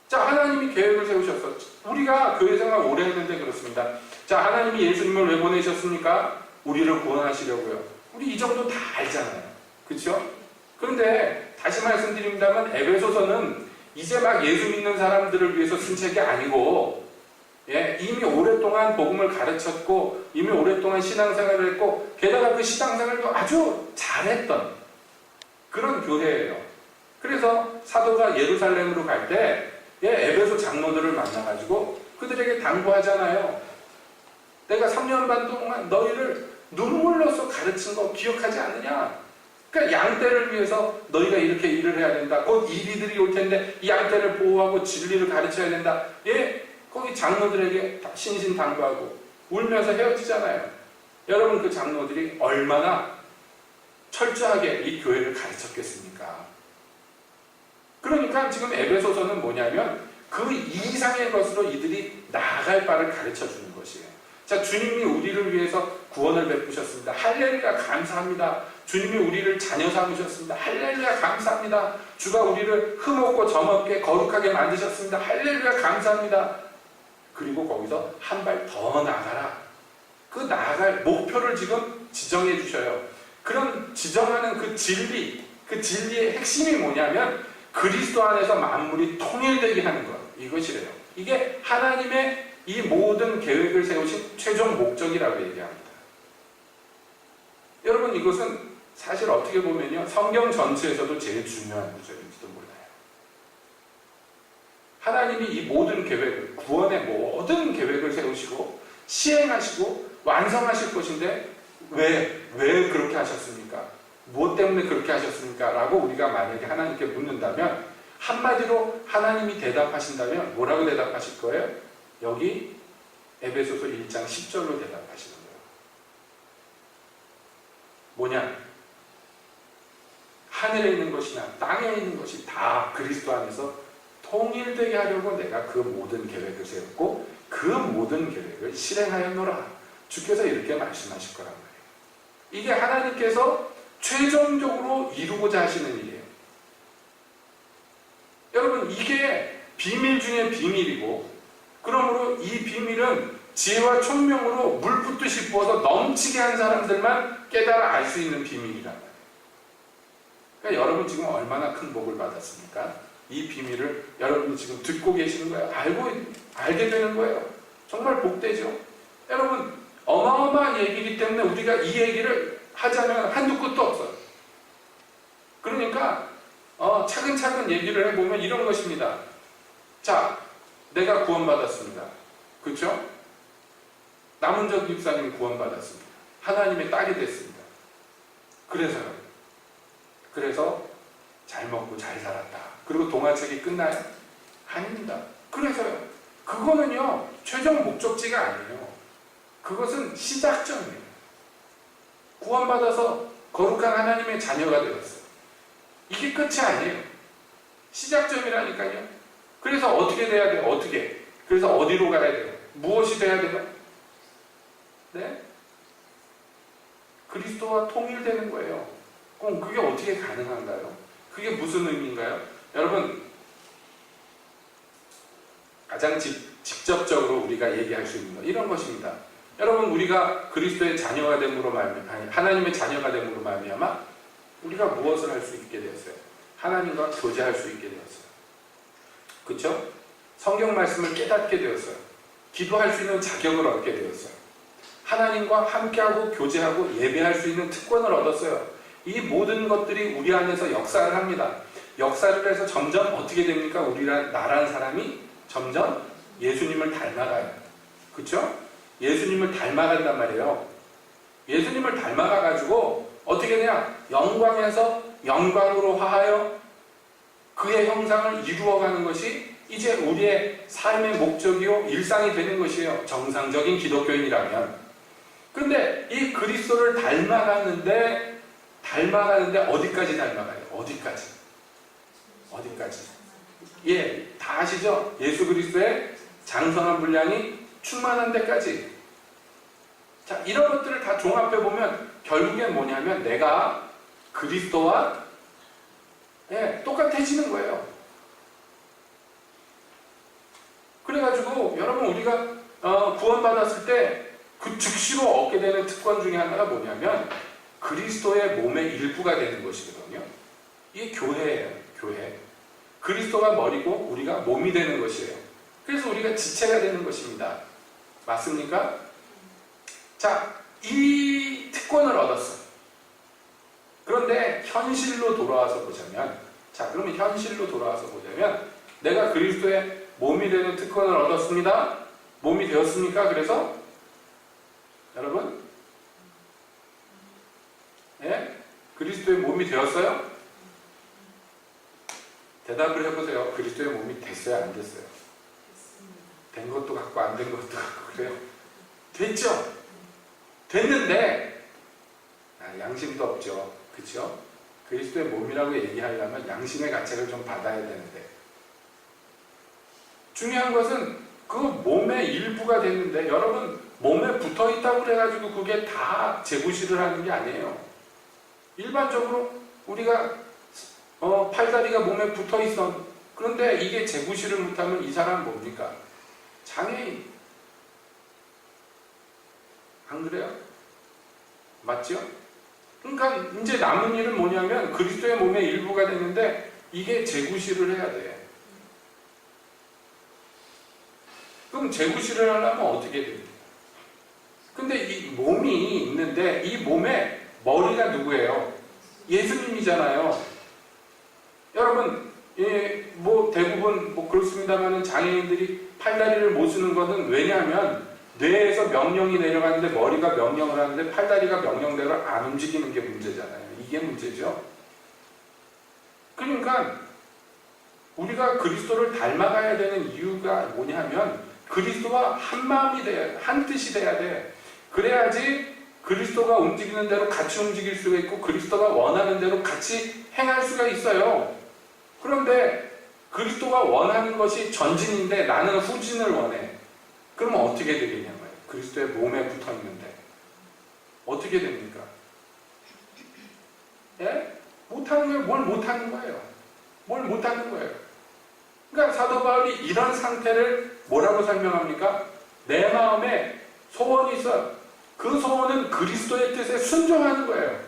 자, 하나님이 계획을 세우셨어. 우리가 교회 생활 오래 했는데 그렇습니다. 자, 하나님이 예수님을 왜 보내셨습니까? 우리를 구원하시려고요. 우리 이 정도 다 알잖아요. 그렇죠? 그런데 다시 말씀드립니다만 에베소서는 이제 막 예수 믿는 사람들을 위해서 쓴 책이 아니고, 예, 이미 오랫동안 복음을 가르쳤고 이미 오랫동안 신앙생활을 했고 게다가 그 신앙생활도 아주 잘했던 그런 교회예요. 그래서 사도가 예루살렘으로 갈 때 에베소 장로들을 만나가지고 그들에게 당부하잖아요. 내가 3년 반 동안 너희를 눈물로써 가르친 거 기억하지 않느냐? 그러니까 양떼를 위해서 너희가 이렇게 일을 해야 된다. 곧 이리들이 올 텐데 이 양떼를 보호하고 진리를 가르쳐야 된다. 예, 거기 장로들에게 신신당부하고 울면서 헤어지잖아요. 여러분, 그 장로들이 얼마나 철저하게 이 교회를 가르쳤겠습니까? 그러니까 지금 에베소서는 뭐냐면 그 이상의 것으로 이들이 나아갈 바를 가르쳐주는 것이에요. 자, 주님이 우리를 위해서 구원을 베푸셨습니다. 할렐루야, 감사합니다. 주님이 우리를 자녀 삼으셨습니다. 할렐루야, 감사합니다. 주가 우리를 흠없고 점없게 거룩하게 만드셨습니다. 할렐루야, 감사합니다. 그리고 거기서 한 발 더 나가라. 그 나아갈 목표를 지금 지정해 주셔요. 그런 지정하는 그 진리, 그 진리의 핵심이 뭐냐면 그리스도 안에서 만물이 통일되게 하는 것. 이것이래요. 이게 하나님의 이 모든 계획을 세우신 최종 목적이라고 얘기합니다. 여러분, 이것은 사실 어떻게 보면요, 성경 전체에서도 제일 중요한 구절인지도 몰라요. 하나님이 이 모든 계획을, 구원의 모든 계획을 세우시고 시행하시고 완성하실 것인데 왜 그렇게 하셨습니까? 무엇 때문에 그렇게 하셨습니까? 라고 우리가 만약에 하나님께 묻는다면 한마디로 하나님이 대답하신다면 뭐라고 대답하실 거예요? 여기 에베소서 1장 10절로 대답하시는 거예요. 뭐냐? 하늘에 있는 것이나 땅에 있는 것이 다 그리스도 안에서 통일되게 하려고 내가 그 모든 계획을 세웠고 그 모든 계획을 실행하였노라. 주께서 이렇게 말씀하실 거란 말이에요. 이게 하나님께서 최종적으로 이루고자 하시는 일이에요. 여러분, 이게 비밀 중에 비밀이고, 그러므로 이 비밀은 지혜와 총명으로 물 붓듯이 부어서 넘치게 한 사람들만 깨달아 알 수 있는 비밀이란 말이에요. 그러니까 여러분 지금 얼마나 큰 복을 받았습니까? 이 비밀을 여러분이 지금 듣고 계시는 거예요. 알게 되는 거예요. 정말 복되죠. 여러분, 어마어마한 얘기이기 때문에 우리가 이 얘기를 하자면 한두 끝도 없어요. 그러니까 차근차근 얘기를 해보면 이런 것입니다. 자, 내가 구원받았습니다. 그렇죠? 남은적 집사님이 구원받았습니다. 하나님의 딸이 됐습니다. 그래서 잘 먹고 잘 살았다. 그리고 동화책이 끝나요? 아닙니다. 그래서요. 그거는요, 최종 목적지가 아니에요. 그것은 시작점이에요. 구원받아서 거룩한 하나님의 자녀가 되었어요. 이게 끝이 아니에요. 시작점이라니까요. 그래서 어떻게 돼야 돼요? 어떻게? 그래서 어디로 가야 돼요? 무엇이 돼야 돼요? 네? 그리스도와 통일되는 거예요. 그럼 그게 어떻게 가능한가요? 그게 무슨 의미인가요? 여러분, 가장 직접적으로 우리가 얘기할 수 있는 거 이런 것입니다. 여러분, 우리가 그리스도의 자녀가 됨으로 말미암아, 하나님의 자녀가 됨으로 말미암아 우리가 무엇을 할 수 있게 되었어요? 하나님과 교제할 수 있게 되었어요. 그렇죠? 성경 말씀을 깨닫게 되었어요. 기도할 수 있는 자격을 얻게 되었어요. 하나님과 함께하고 교제하고 예배할 수 있는 특권을 얻었어요. 이 모든 것들이 우리 안에서 역사를 합니다. 역사를 해서 점점 어떻게 됩니까? 나라는 사람이 점점 예수님을 닮아가요. 그렇죠? 예수님을 닮아간단 말이에요. 예수님을 닮아가가지고 어떻게 되냐? 영광에서 영광으로 화하여 그의 형상을 이루어가는 것이 이제 우리의 삶의 목적이요 일상이 되는 것이에요. 정상적인 기독교인이라면. 근데 이 그리스도를 닮아가는데 어디까지 닮아가요? 어디까지? 예, 다 아시죠? 예수 그리스도의 장성한 분량이 충만한 데까지. 자, 이런 것들을 다 종합해 보면 결국엔 뭐냐면 내가 그리스도와 똑같아지는 거예요. 그래가지고 여러분, 우리가 구원받았을 때 그 즉시로 얻게 되는 특권 중에 하나가 뭐냐면 그리스도의 몸의 일부가 되는 것이거든요. 이게 교회예요. 교회. 그리스도가 머리고 우리가 몸이 되는 것이에요. 그래서 우리가 지체가 되는 것입니다. 맞습니까? 자, 이 특권을 얻었어. 그런데 현실로 돌아와서 보자면, 내가 그리스도의 몸이 되는 특권을 얻었습니다. 몸이 되었습니까? 그래서 여러분, 그리스도의 몸이 되었어요? 대답을 해보세요. 그리스도의 몸이 됐어요? 안 됐어요? 된 것도 같고 안 된 것도 같고 그래요? 됐죠? 됐는데 양심도 없죠. 그렇죠? 그리스도의 몸이라고 얘기하려면 양심의 가책을 좀 받아야 되는데, 중요한 것은 그 몸의 일부가 됐는데, 여러분, 몸에 붙어있다고 해가지고 그게 다 재구실을 하는 게 아니에요. 일반적으로 우리가 팔다리가 몸에 붙어있어. 그런데 이게 재구실을 못하면 이 사람은 뭡니까? 장애인. 안 그래요? 맞죠? 그러니까 이제 남은 일은 뭐냐면 그리스도의 몸의 일부가 되는데 이게 재구실을 해야 돼. 그럼 재구실을 하려면 어떻게 됩니까? 근데 이 몸이 있는데 이 몸에 머리가 누구예요? 예수님이잖아요. 여러분, 뭐 대부분 뭐 그렇습니다만 장애인들이 팔다리를 못 쓰는 것은 왜냐하면 뇌에서 명령이 내려가는데 머리가 명령을 하는데 팔다리가 명령대로 안 움직이는 게 문제잖아요. 이게 문제죠. 그러니까 우리가 그리스도를 닮아가야 되는 이유가 뭐냐면 그리스도와 한 마음이 돼야, 한 뜻이 돼야 돼. 그래야지 그리스도가 움직이는 대로 같이 움직일 수가 있고 그리스도가 원하는 대로 같이 행할 수가 있어요. 그런데 그리스도가 원하는 것이 전진인데 나는 후진을 원해. 그러면 어떻게 되겠냐고요. 그리스도의 몸에 붙어 있는데 어떻게 됩니까? 예? 못하는 거예요. 뭘 못하는 거예요. 뭘 못하는 거예요. 그러니까 사도 바울이 이런 상태를 뭐라고 설명합니까? 내 마음에 소원이 있어요. 그 소원은 그리스도의 뜻에 순종하는 거예요.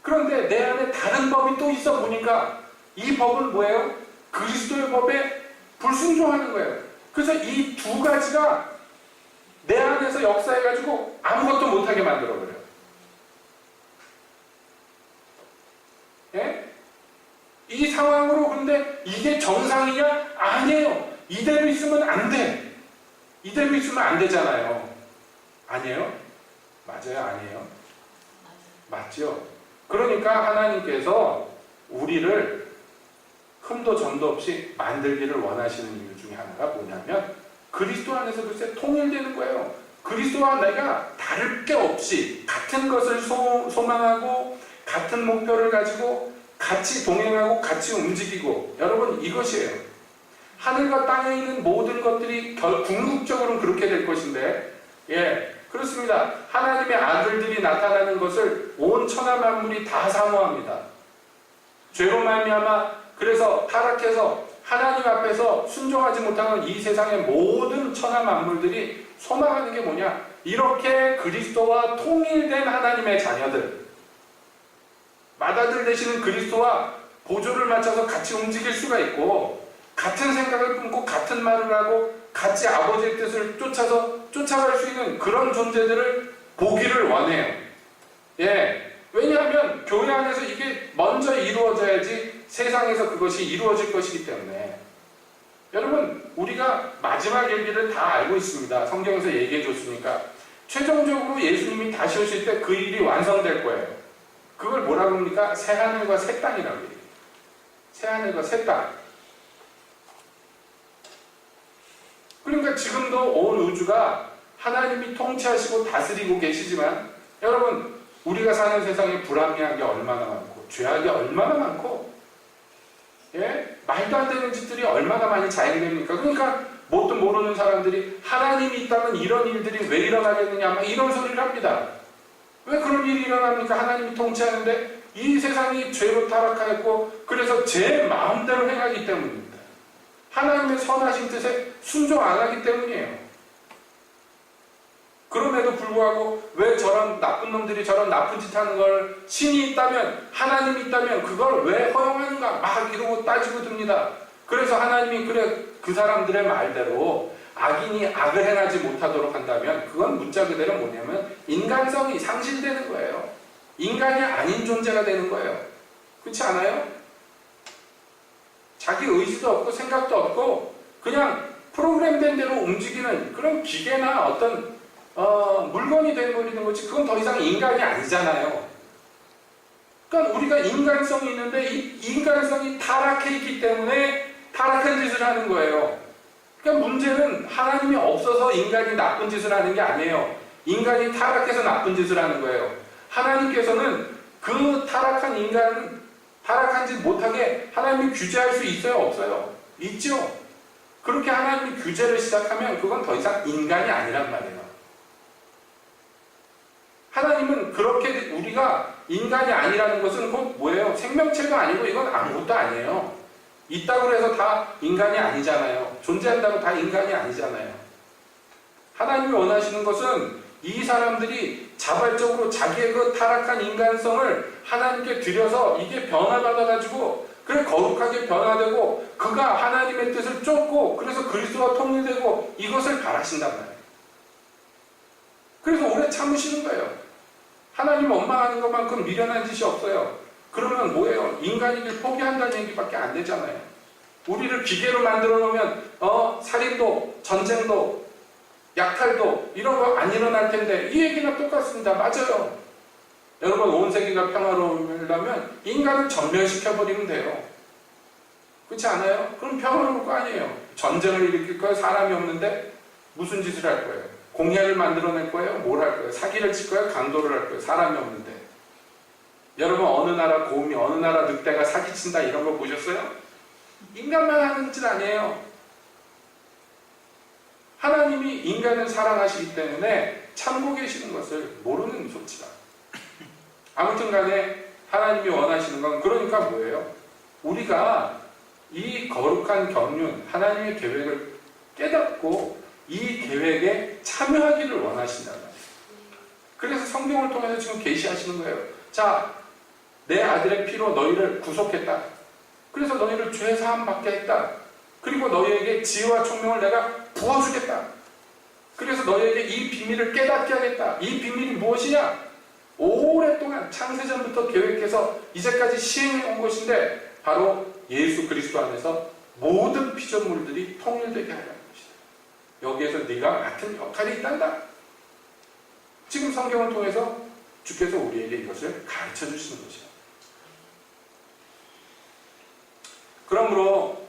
그런데 내 안에 다른 법이 또 있어 보니까 이 법은 뭐예요? 그리스도의 법에 불순종하는 거예요. 그래서 이 두 가지가 안에서 역사해가지고 아무것도 못하게 만들어버려요. 예? 이 상황으로 근데 이게 정상이냐? 아니에요. 이대로 있으면 안 돼. 이대로 있으면 안 되잖아요. 아니에요? 맞아요? 아니에요? 맞죠? 그러니까 하나님께서 우리를 흠도 점도 없이 만들기를 원하시는 이유 중에 하나가 뭐냐면 그리스도 안에서 글쎄 통일되는 거예요. 그리스도와 내가 다를 게 없이 같은 것을 소망하고 같은 목표를 가지고 같이 동행하고 같이 움직이고, 여러분 이것이에요. 하늘과 땅에 있는 모든 것들이 궁극적으로는 그렇게 될 것인데, 예, 그렇습니다. 하나님의 아들들이 나타나는 것을 온 천하 만물이 다 사모합니다. 죄로 말미암아 그래서 타락해서 하나님 앞에서 순종하지 못하는 이 세상의 모든 천하 만물들이 소망하는 게 뭐냐? 이렇게 그리스도와 통일된 하나님의 자녀들, 맏아들 되시는 그리스도와 보조를 맞춰서 같이 움직일 수가 있고, 같은 생각을 품고 같은 말을 하고 같이 아버지의 뜻을 쫓아갈 수 있는 그런 존재들을 보기를 원해요. 예. 왜냐하면 교회 안에서 이게 먼저 이루어져야지 세상에서 그것이 이루어질 것이기 때문에. 여러분, 우리가 마지막 얘기를 다 알고 있습니다. 성경에서 얘기해 줬으니까. 최종적으로 예수님이 다시 오실 때 그 일이 완성될 거예요. 그걸 뭐라고 합니까? 새하늘과 새 땅이라고 해요. 새하늘과 새 땅. 그러니까 지금도 온 우주가 하나님이 통치하시고 다스리고 계시지만, 여러분, 우리가 사는 세상에 불합리한 게 얼마나 많고 죄악이 얼마나 많고, 예? 말도 안 되는 짓들이 얼마나 많이 자행됩니까? 그러니까 뭣도 모르는 사람들이 하나님이 있다면 이런 일들이 왜 일어나겠느냐, 막 이런 소리를 합니다. 왜 그런 일이 일어납니까? 하나님이 통치하는데 이 세상이 죄로 타락하였고 그래서 제 마음대로 행하기 때문입니다. 하나님의 선하신 뜻에 순종 안 하기 때문이에요. 그럼에도 불구하고 왜 저런 나쁜 놈들이 저런 나쁜 짓 하는 걸, 신이 있다면, 하나님이 있다면 그걸 왜 허용하는가 막 이러고 따지고 듭니다. 그래서 하나님이 그래 그 사람들의 말대로 악인이 악을 행하지 못하도록 한다면 그건 문자 그대로 뭐냐면 인간성이 상실되는 거예요. 인간이 아닌 존재가 되는 거예요. 그렇지 않아요? 자기 의지도 없고 생각도 없고 그냥 프로그램된 대로 움직이는 그런 기계나 어떤 물건이 되어버리는 거지, 그건 더 이상 인간이 아니잖아요. 그러니까 우리가 인간성이 있는데 이 인간성이 타락해 있기 때문에 타락한 짓을 하는 거예요. 그러니까 문제는 하나님이 없어서 인간이 나쁜 짓을 하는 게 아니에요. 인간이 타락해서 나쁜 짓을 하는 거예요. 하나님께서는 그 타락한 인간은 타락한 짓 못하게 하나님이 규제할 수 있어요? 없어요? 있죠? 그렇게 하나님이 규제를 시작하면 그건 더 이상 인간이 아니란 말이에요. 하나님은 그렇게 우리가 인간이 아니라는 것은 곧 뭐예요? 생명체도 아니고 이건 아무것도 아니에요. 있다고 해서 다 인간이 아니잖아요. 존재한다고 다 인간이 아니잖아요. 하나님이 원하시는 것은 이 사람들이 자발적으로 자기의 그 타락한 인간성을 하나님께 드려서 이게 변화받아가지고 그래 거룩하게 변화되고 그가 하나님의 뜻을 쫓고 그래서 그리스도와 통일되고 이것을 바라신단 말이에요. 그래서 오래 참으시는 거예요. 하나님 원망하는 것만큼 미련한 짓이 없어요. 그러면 뭐예요? 인간이길 포기한다는 얘기밖에 안 되잖아요. 우리를 기계로 만들어 놓으면 살인도, 전쟁도, 약탈도 이런 거 안 일어날 텐데 이 얘기는 똑같습니다. 맞아요. 여러분, 온 세계가 평화로우려면 인간을 전면시켜버리면 돼요. 그렇지 않아요? 그럼 평화로울 거 아니에요. 전쟁을 일으킬 거예요? 사람이 없는데 무슨 짓을 할 거예요? 공해를 만들어낼 거예요? 뭘 할 거예요? 사기를 칠 거예요? 강도를 할 거예요? 사람이 없는데. 여러분, 어느 나라 곰이, 어느 나라 늑대가 사기친다 이런 거 보셨어요? 인간만 하는 짓 아니에요. 하나님이 인간을 사랑하시기 때문에 참고 계시는 것을 모르는 소치다. 아무튼 간에 하나님이 원하시는 건 그러니까 뭐예요? 우리가 이 거룩한 경륜, 하나님의 계획을 깨닫고 이 계획에 참여하기를 원하신단 말이에요. 그래서 성경을 통해서 지금 계시하시는 거예요. 자, 내 아들의 피로 너희를 구속했다. 그래서 너희를 죄 사함 받게 했다. 그리고 너희에게 지혜와 총명을 내가 부어주겠다. 그래서 너희에게 이 비밀을 깨닫게 하겠다. 이 비밀이 무엇이냐? 오랫동안 창세전부터 계획해서 이제까지 시행해 온 것인데 바로 예수 그리스도 안에서 모든 피조물들이 통일되게 하려는 것이다. 여기에서 네가 맡은 역할이 있단다. 지금 성경을 통해서 주께서 우리에게 이것을 가르쳐 주시는 것이야. 그러므로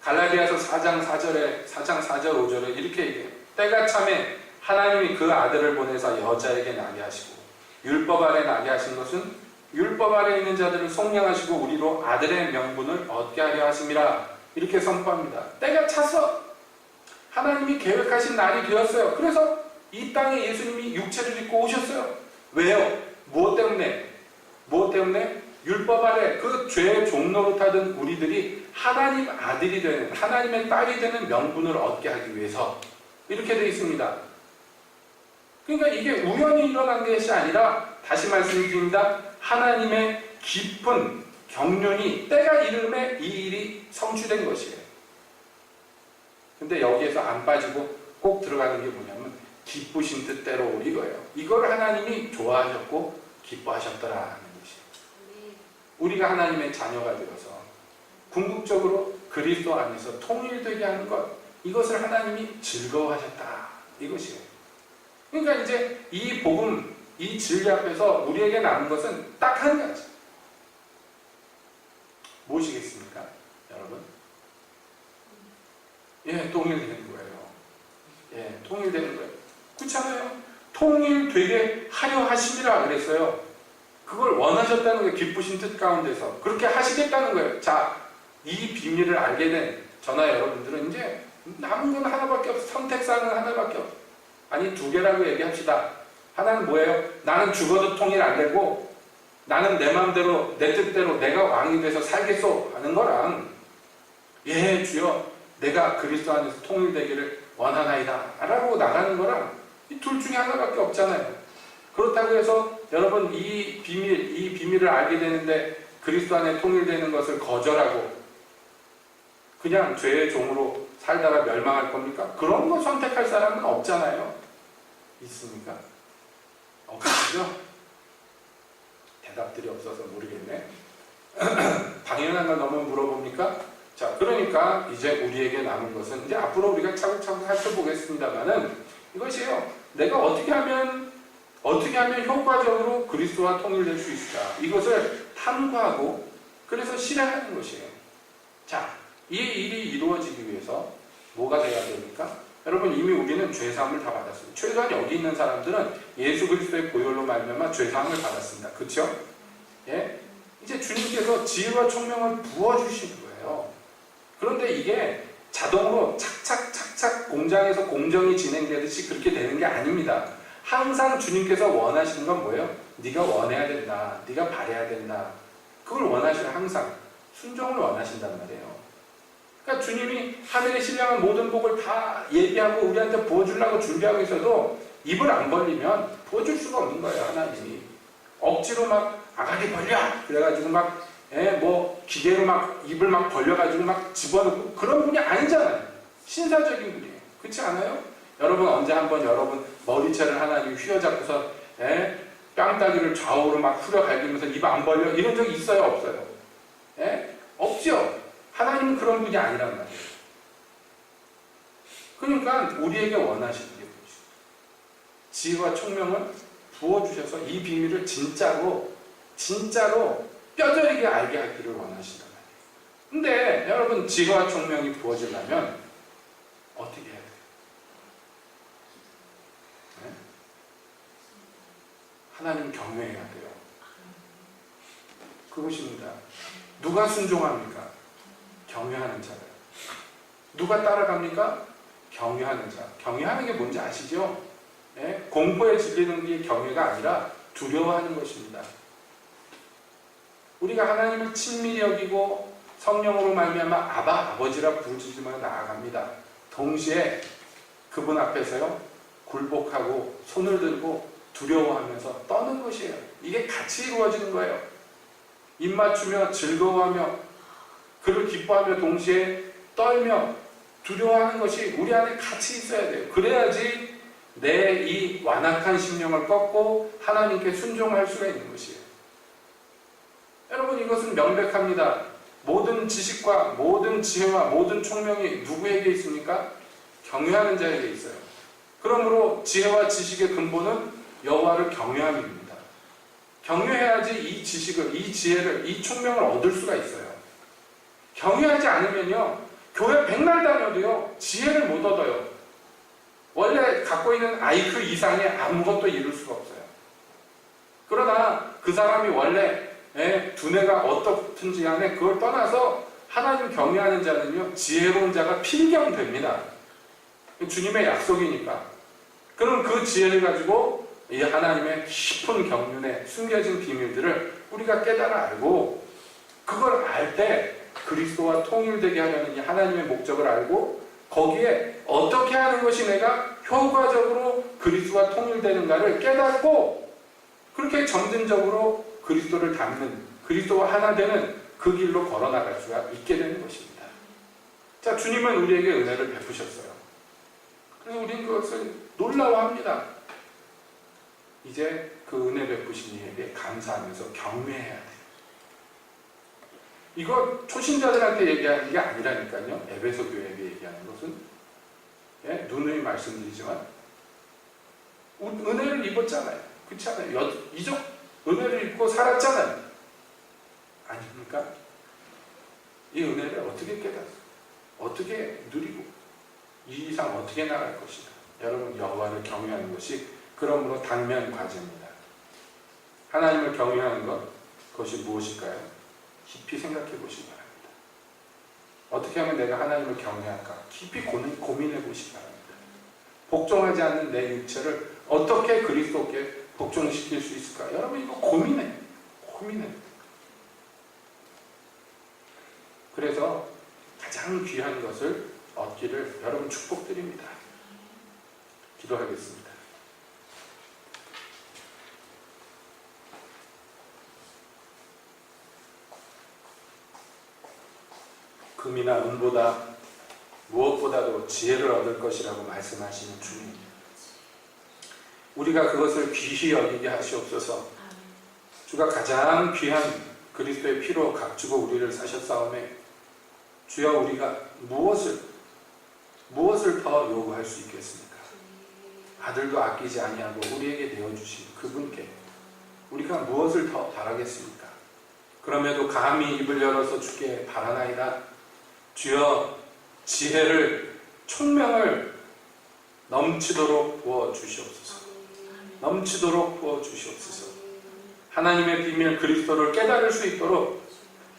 갈라디아서 4장 4절 5절에 이렇게 얘기해요. 때가 참에 하나님이 그 아들을 보내사 여자에게 나게 하시고 율법 아래 나게 하신 것은 율법 아래 있는 자들을 속량하시고 우리로 아들의 명분을 얻게 하려 하심이라. 이렇게 선포합니다. 때가 차서 하나님이 계획하신 날이 되었어요. 그래서 이 땅에 예수님이 육체를 입고 오셨어요. 왜요? 무엇 때문에? 율법 아래 그 죄의 종로로 타던 우리들이 하나님 아들이 되는, 하나님의 딸이 되는 명분을 얻게 하기 위해서 이렇게 되어 있습니다. 그러니까 이게 우연히 일어난 것이 아니라, 다시 말씀드립니다, 하나님의 깊은 경륜이 때가 이름에 이 일이 성취된 것이에요. 근데 여기에서 안 빠지고 꼭 들어가는 게 뭐냐면 기쁘신 뜻대로 이거예요. 이걸 하나님이 좋아하셨고 기뻐하셨더라는 것이에요. 우리가 하나님의 자녀가 되어서 궁극적으로 그리스도 안에서 통일되게 하는 것, 이것을 하나님이 즐거워하셨다, 이것이에요. 그러니까 이제 이 복음, 이 진리 앞에서 우리에게 남은 것은 딱 한 가지. 무엇이겠습니까, 여러분? 통일되는 거예요. 통일되는 거예요. 그렇잖아요. 통일되게 하려 하심이라 그랬어요. 그걸 원하셨다는 거예요. 기쁘신 뜻 가운데서 그렇게 하시겠다는 거예요. 자, 이 비밀을 알게 된 저나 여러분들은 이제 남은 건 하나밖에 없어. 선택사항은 하나밖에 없어. 아니, 두 개라고 얘기합시다. 하나는 뭐예요? 나는 죽어도 통일 안 되고 나는 내 마음대로 내 뜻대로 내가 왕이 돼서 살겠소 하는 거랑, 주여 내가 그리스도 안에서 통일되기를 원하나이다 라고 나가는 거랑, 이 둘 중에 하나밖에 없잖아요. 그렇다고 해서 여러분 이 비밀을 알게 되는데 그리스도 안에 통일되는 것을 거절하고 그냥 죄의 종으로 살다가 멸망할 겁니까? 그런 거 선택할 사람은 없잖아요. 있습니까? 없으시죠? 대답들이 없어서 모르겠네. 당연한 걸 너무 물어봅니까? 자, 그러니까 이제 우리에게 남은 것은, 이제 앞으로 우리가 차곡차곡 살펴보겠습니다만은 이것이에요. 내가 어떻게 하면 효과적으로 그리스도와 통일될 수 있을까? 이것을 탐구하고 그래서 실행하는 것이에요. 자, 이 일이 이루어지기 위해서 뭐가 돼야 됩니까? 여러분, 이미 우리는 죄사함을 다 받았습니다. 최소한 여기 있는 사람들은 예수 그리스도의 보혈로 말미암아 죄사함을 받았습니다. 그렇죠? 이제 주님께서 지혜와 총명을 부어주시는 거예요. 그런데 이게 자동으로 착착착착 공장에서 공정이 진행되듯이 그렇게 되는 게 아닙니다. 항상 주님께서 원하시는 건 뭐예요? 네가 원해야 된다. 네가 바래야 된다. 그걸 원하시는, 항상 순종을 원하신단 말이에요. 그러니까 주님이 하늘에 신령한 모든 복을 다 예비하고 우리한테 부어주려고 준비하고 있어도 입을 안 벌리면 부어줄 수가 없는 거예요, 하나님이. 억지로 막 아가리 벌려! 그래가지고 막 기계로 막 입을 막 벌려가지고 막 집어넣고 그런 분이 아니잖아요. 신사적인 분이에요. 그렇지 않아요? 여러분 언제 한번 여러분 머리채를 하나님 휘어잡고서 뺨따기를 좌우로 막 후려갈기면서 입 안 벌려 이런 적이 있어요, 없어요? 없죠. 하나님은 그런 분이 아니란 말이에요. 그러니까 우리에게 원하시는 게 뭐죠? 지혜와 총명을 부어주셔서 이 비밀을 진짜로 뼈저리게 알게 하기를 원하신단 말이에요. 근데 여러분, 지혜와 총명이 부어지려면 어떻게 해야 돼요? 하나님 경외해야 돼요. 그것입니다. 누가 순종합니까? 경외하는 자예요. 누가 따라갑니까? 경외하는 자. 경외하는 게 뭔지 아시죠? 공포에 질리는 게 경외가 아니라 두려워하는 것입니다. 우리가 하나님을 친밀히 여기고 성령으로 말미암아 아바, 아버지라 부르짖으며 나아갑니다. 동시에 그분 앞에서요, 굴복하고 손을 들고 두려워하면서 떠는 것이에요. 이게 같이 이루어지는 거예요. 입 맞추며 즐거워하며 그를 기뻐하며 동시에 떨며 두려워하는 것이 우리 안에 같이 있어야 돼요. 그래야지 내 이 완악한 심령을 꺾고 하나님께 순종할 수가 있는 것이에요. 여러분, 이것은 명백합니다. 모든 지식과 모든 지혜와 모든 총명이 누구에게 있습니까? 경외하는 자에게 있어요. 그러므로 지혜와 지식의 근본은 여호와를 경외함입니다. 경외해야지 이 지식을, 이 지혜를, 이 총명을 얻을 수가 있어요. 경외하지 않으면요, 교회 백날 다녀도요, 지혜를 못 얻어요. 원래 갖고 있는 IQ 이상의 아무것도 이룰 수가 없어요. 그러나 그 사람이 원래 두뇌가 어떻든지 간에 그걸 떠나서 하나님 경외하는 자는요, 지혜로운 자가 필경됩니다. 주님의 약속이니까. 그럼 그 지혜를 가지고 이 하나님의 깊은 경륜에 숨겨진 비밀들을 우리가 깨달아 알고, 그걸 알 때 그리스도와 통일되게 하려는 이 하나님의 목적을 알고, 거기에 어떻게 하는 것이 내가 효과적으로 그리스도와 통일되는가를 깨닫고, 그렇게 점진적으로 그리스도를 닮는, 그리스도와 하나 되는 그 길로 걸어나갈 수가 있게 되는 것입니다. 자, 주님은 우리에게 은혜를 베푸셨어요. 그래서 우리는 그것을 놀라워합니다. 이제 그 은혜 베푸신 이에게 감사하면서 경외해야 돼요. 이거 초신자들한테 얘기하는 게 아니라니까요. 에베소 교회에게 얘기하는 것은, 누누이 말씀드리지만 은혜를 입었잖아요. 그렇지 않아요? 이적 은혜를 입고 살았잖아요. 아닙니까? 이 은혜를 어떻게 깨닫어요? 어떻게 누리고 이 이상 어떻게 나갈 것이다. 여러분, 여호와를 경외하는 것이 그러므로 당면 과제입니다. 하나님을 경외하는 것, 그것이 무엇일까요? 깊이 생각해 보시기 바랍니다. 어떻게 하면 내가 하나님을 경외할까? 깊이 고민해 보시기 바랍니다. 복종하지 않는 내 육체를 어떻게 그리스도께 복종시킬 수 있을까? 여러분, 이거 고민해. 그래서 가장 귀한 것을 얻기를 여러분 축복드립니다. 기도하겠습니다. 금이나 은보다 무엇보다도 지혜를 얻을 것이라고 말씀하시는 주님, 우리가 그것을 귀히 여기게 하시옵소서. 주가 가장 귀한 그리스도의 피로 값주고 우리를 사셨사오매, 주여, 우리가 무엇을 더 요구할 수 있겠습니까? 아들도 아끼지 아니하고 우리에게 내어주신 그분께 우리가 무엇을 더 바라겠습니까? 그럼에도 감히 입을 열어서 주께 바라나이다. 주여, 지혜를, 총명을 넘치도록 부어주시옵소서. 넘치도록 부어주시옵소서. 하나님의 비밀 그리스도를 깨달을 수 있도록,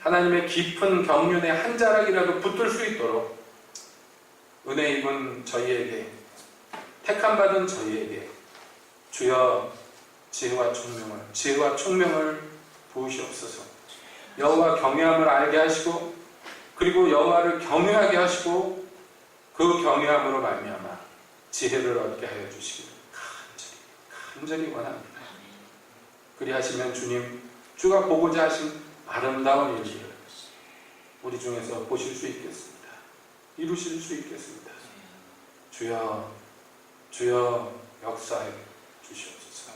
하나님의 깊은 경륜에 한 자락이라도 붙들 수 있도록 은혜 입은 저희에게, 택함받은 저희에게 주여 지혜와 총명을 부으시옵소서. 여호와 경외함을 알게 하시고, 그리고 여호와를 경외하게 하시고, 그 경외함으로 말미암아 지혜를 얻게 하여 주시기를 간절히 원합니다. 그리하시면 주님, 주가 보고자 하신 아름다운 일들을 우리 중에서 보실 수 있겠습니다. 이루실 수 있겠습니다. 주여 역사해 주시옵소서.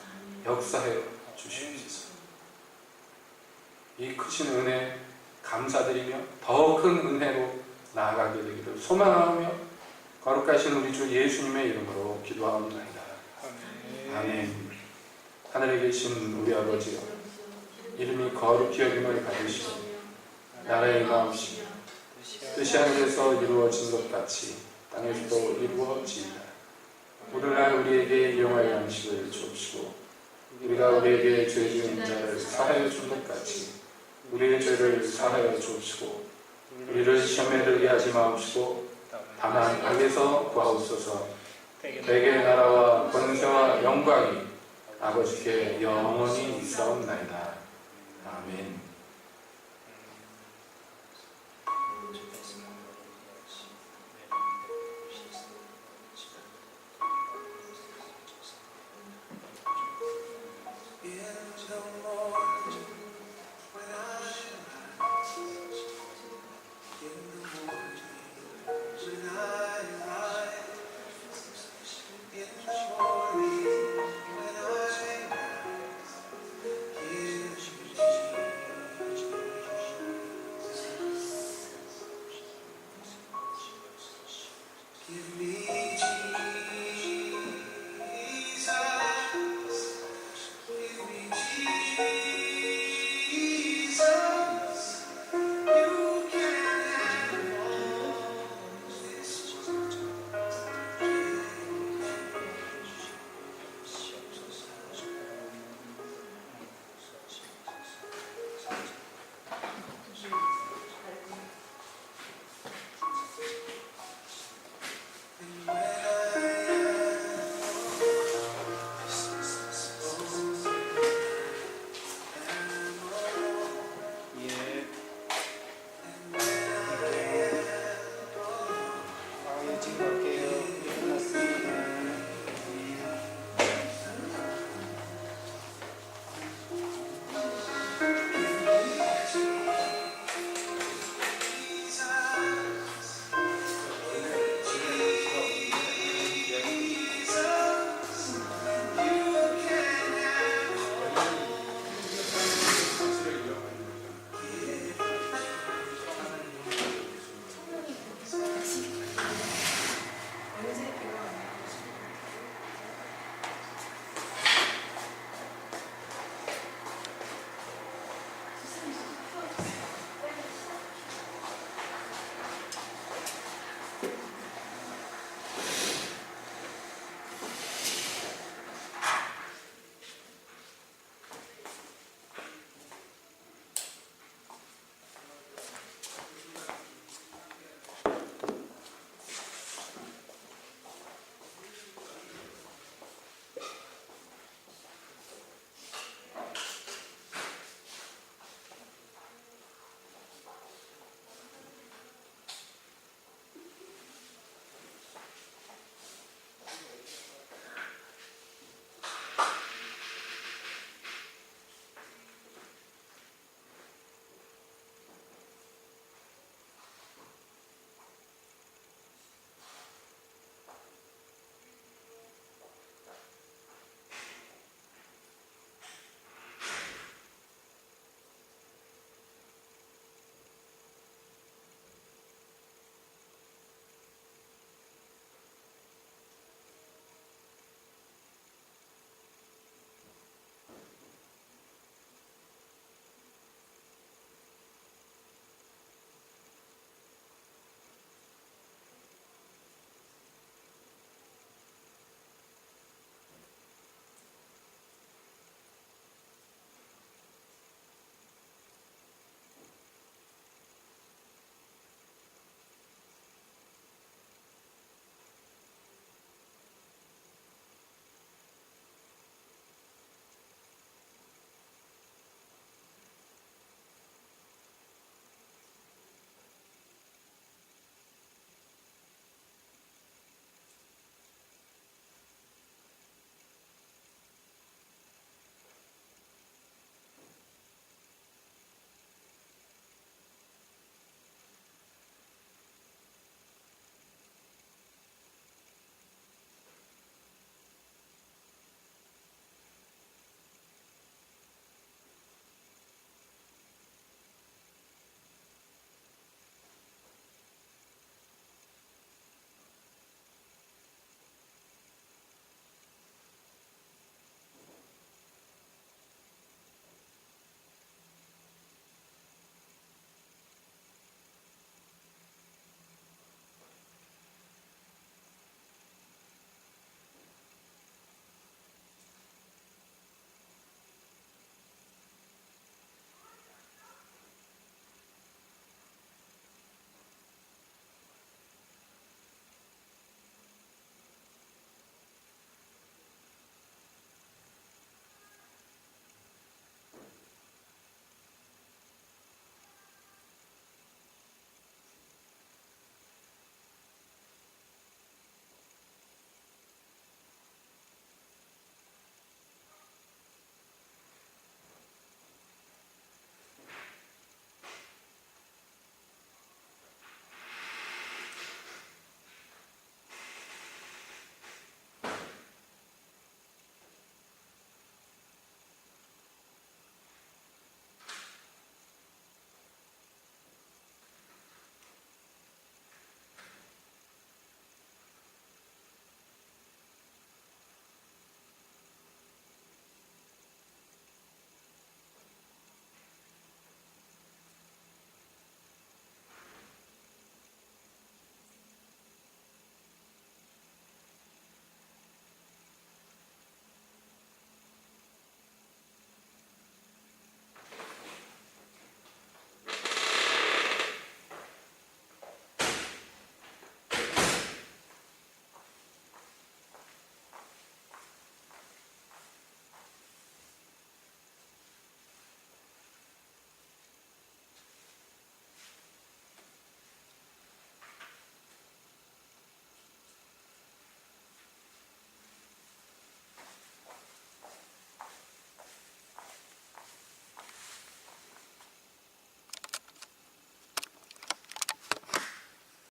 역사해 주시옵소서. 이 크신 은혜 감사드리며 더 큰 은혜로 나아가게 되기를 소망하며 거룩하신 우리 주 예수님의 이름으로 기도하옵나이다. 아멘. 하늘에 계신 우리 아버지여, 이름이 거룩히 여김을 받으시고 나라의 마음이시며 뜻이 하늘에서 이루어진 것 같이 땅에서도 이루어지이다. 오늘날 우리에게 일용할 양식을 주옵시고, 우리가 우리에게 죄 지은 자를 사하여 준 것 같이 우리의 죄를 사하여 주옵시고, 우리를 시험에 들게 하지 마옵시고 다만 악에서 구하옵소서. 대개 나라와 권세와 영광이 아버지께 영원히 있사옵나이다. 아멘.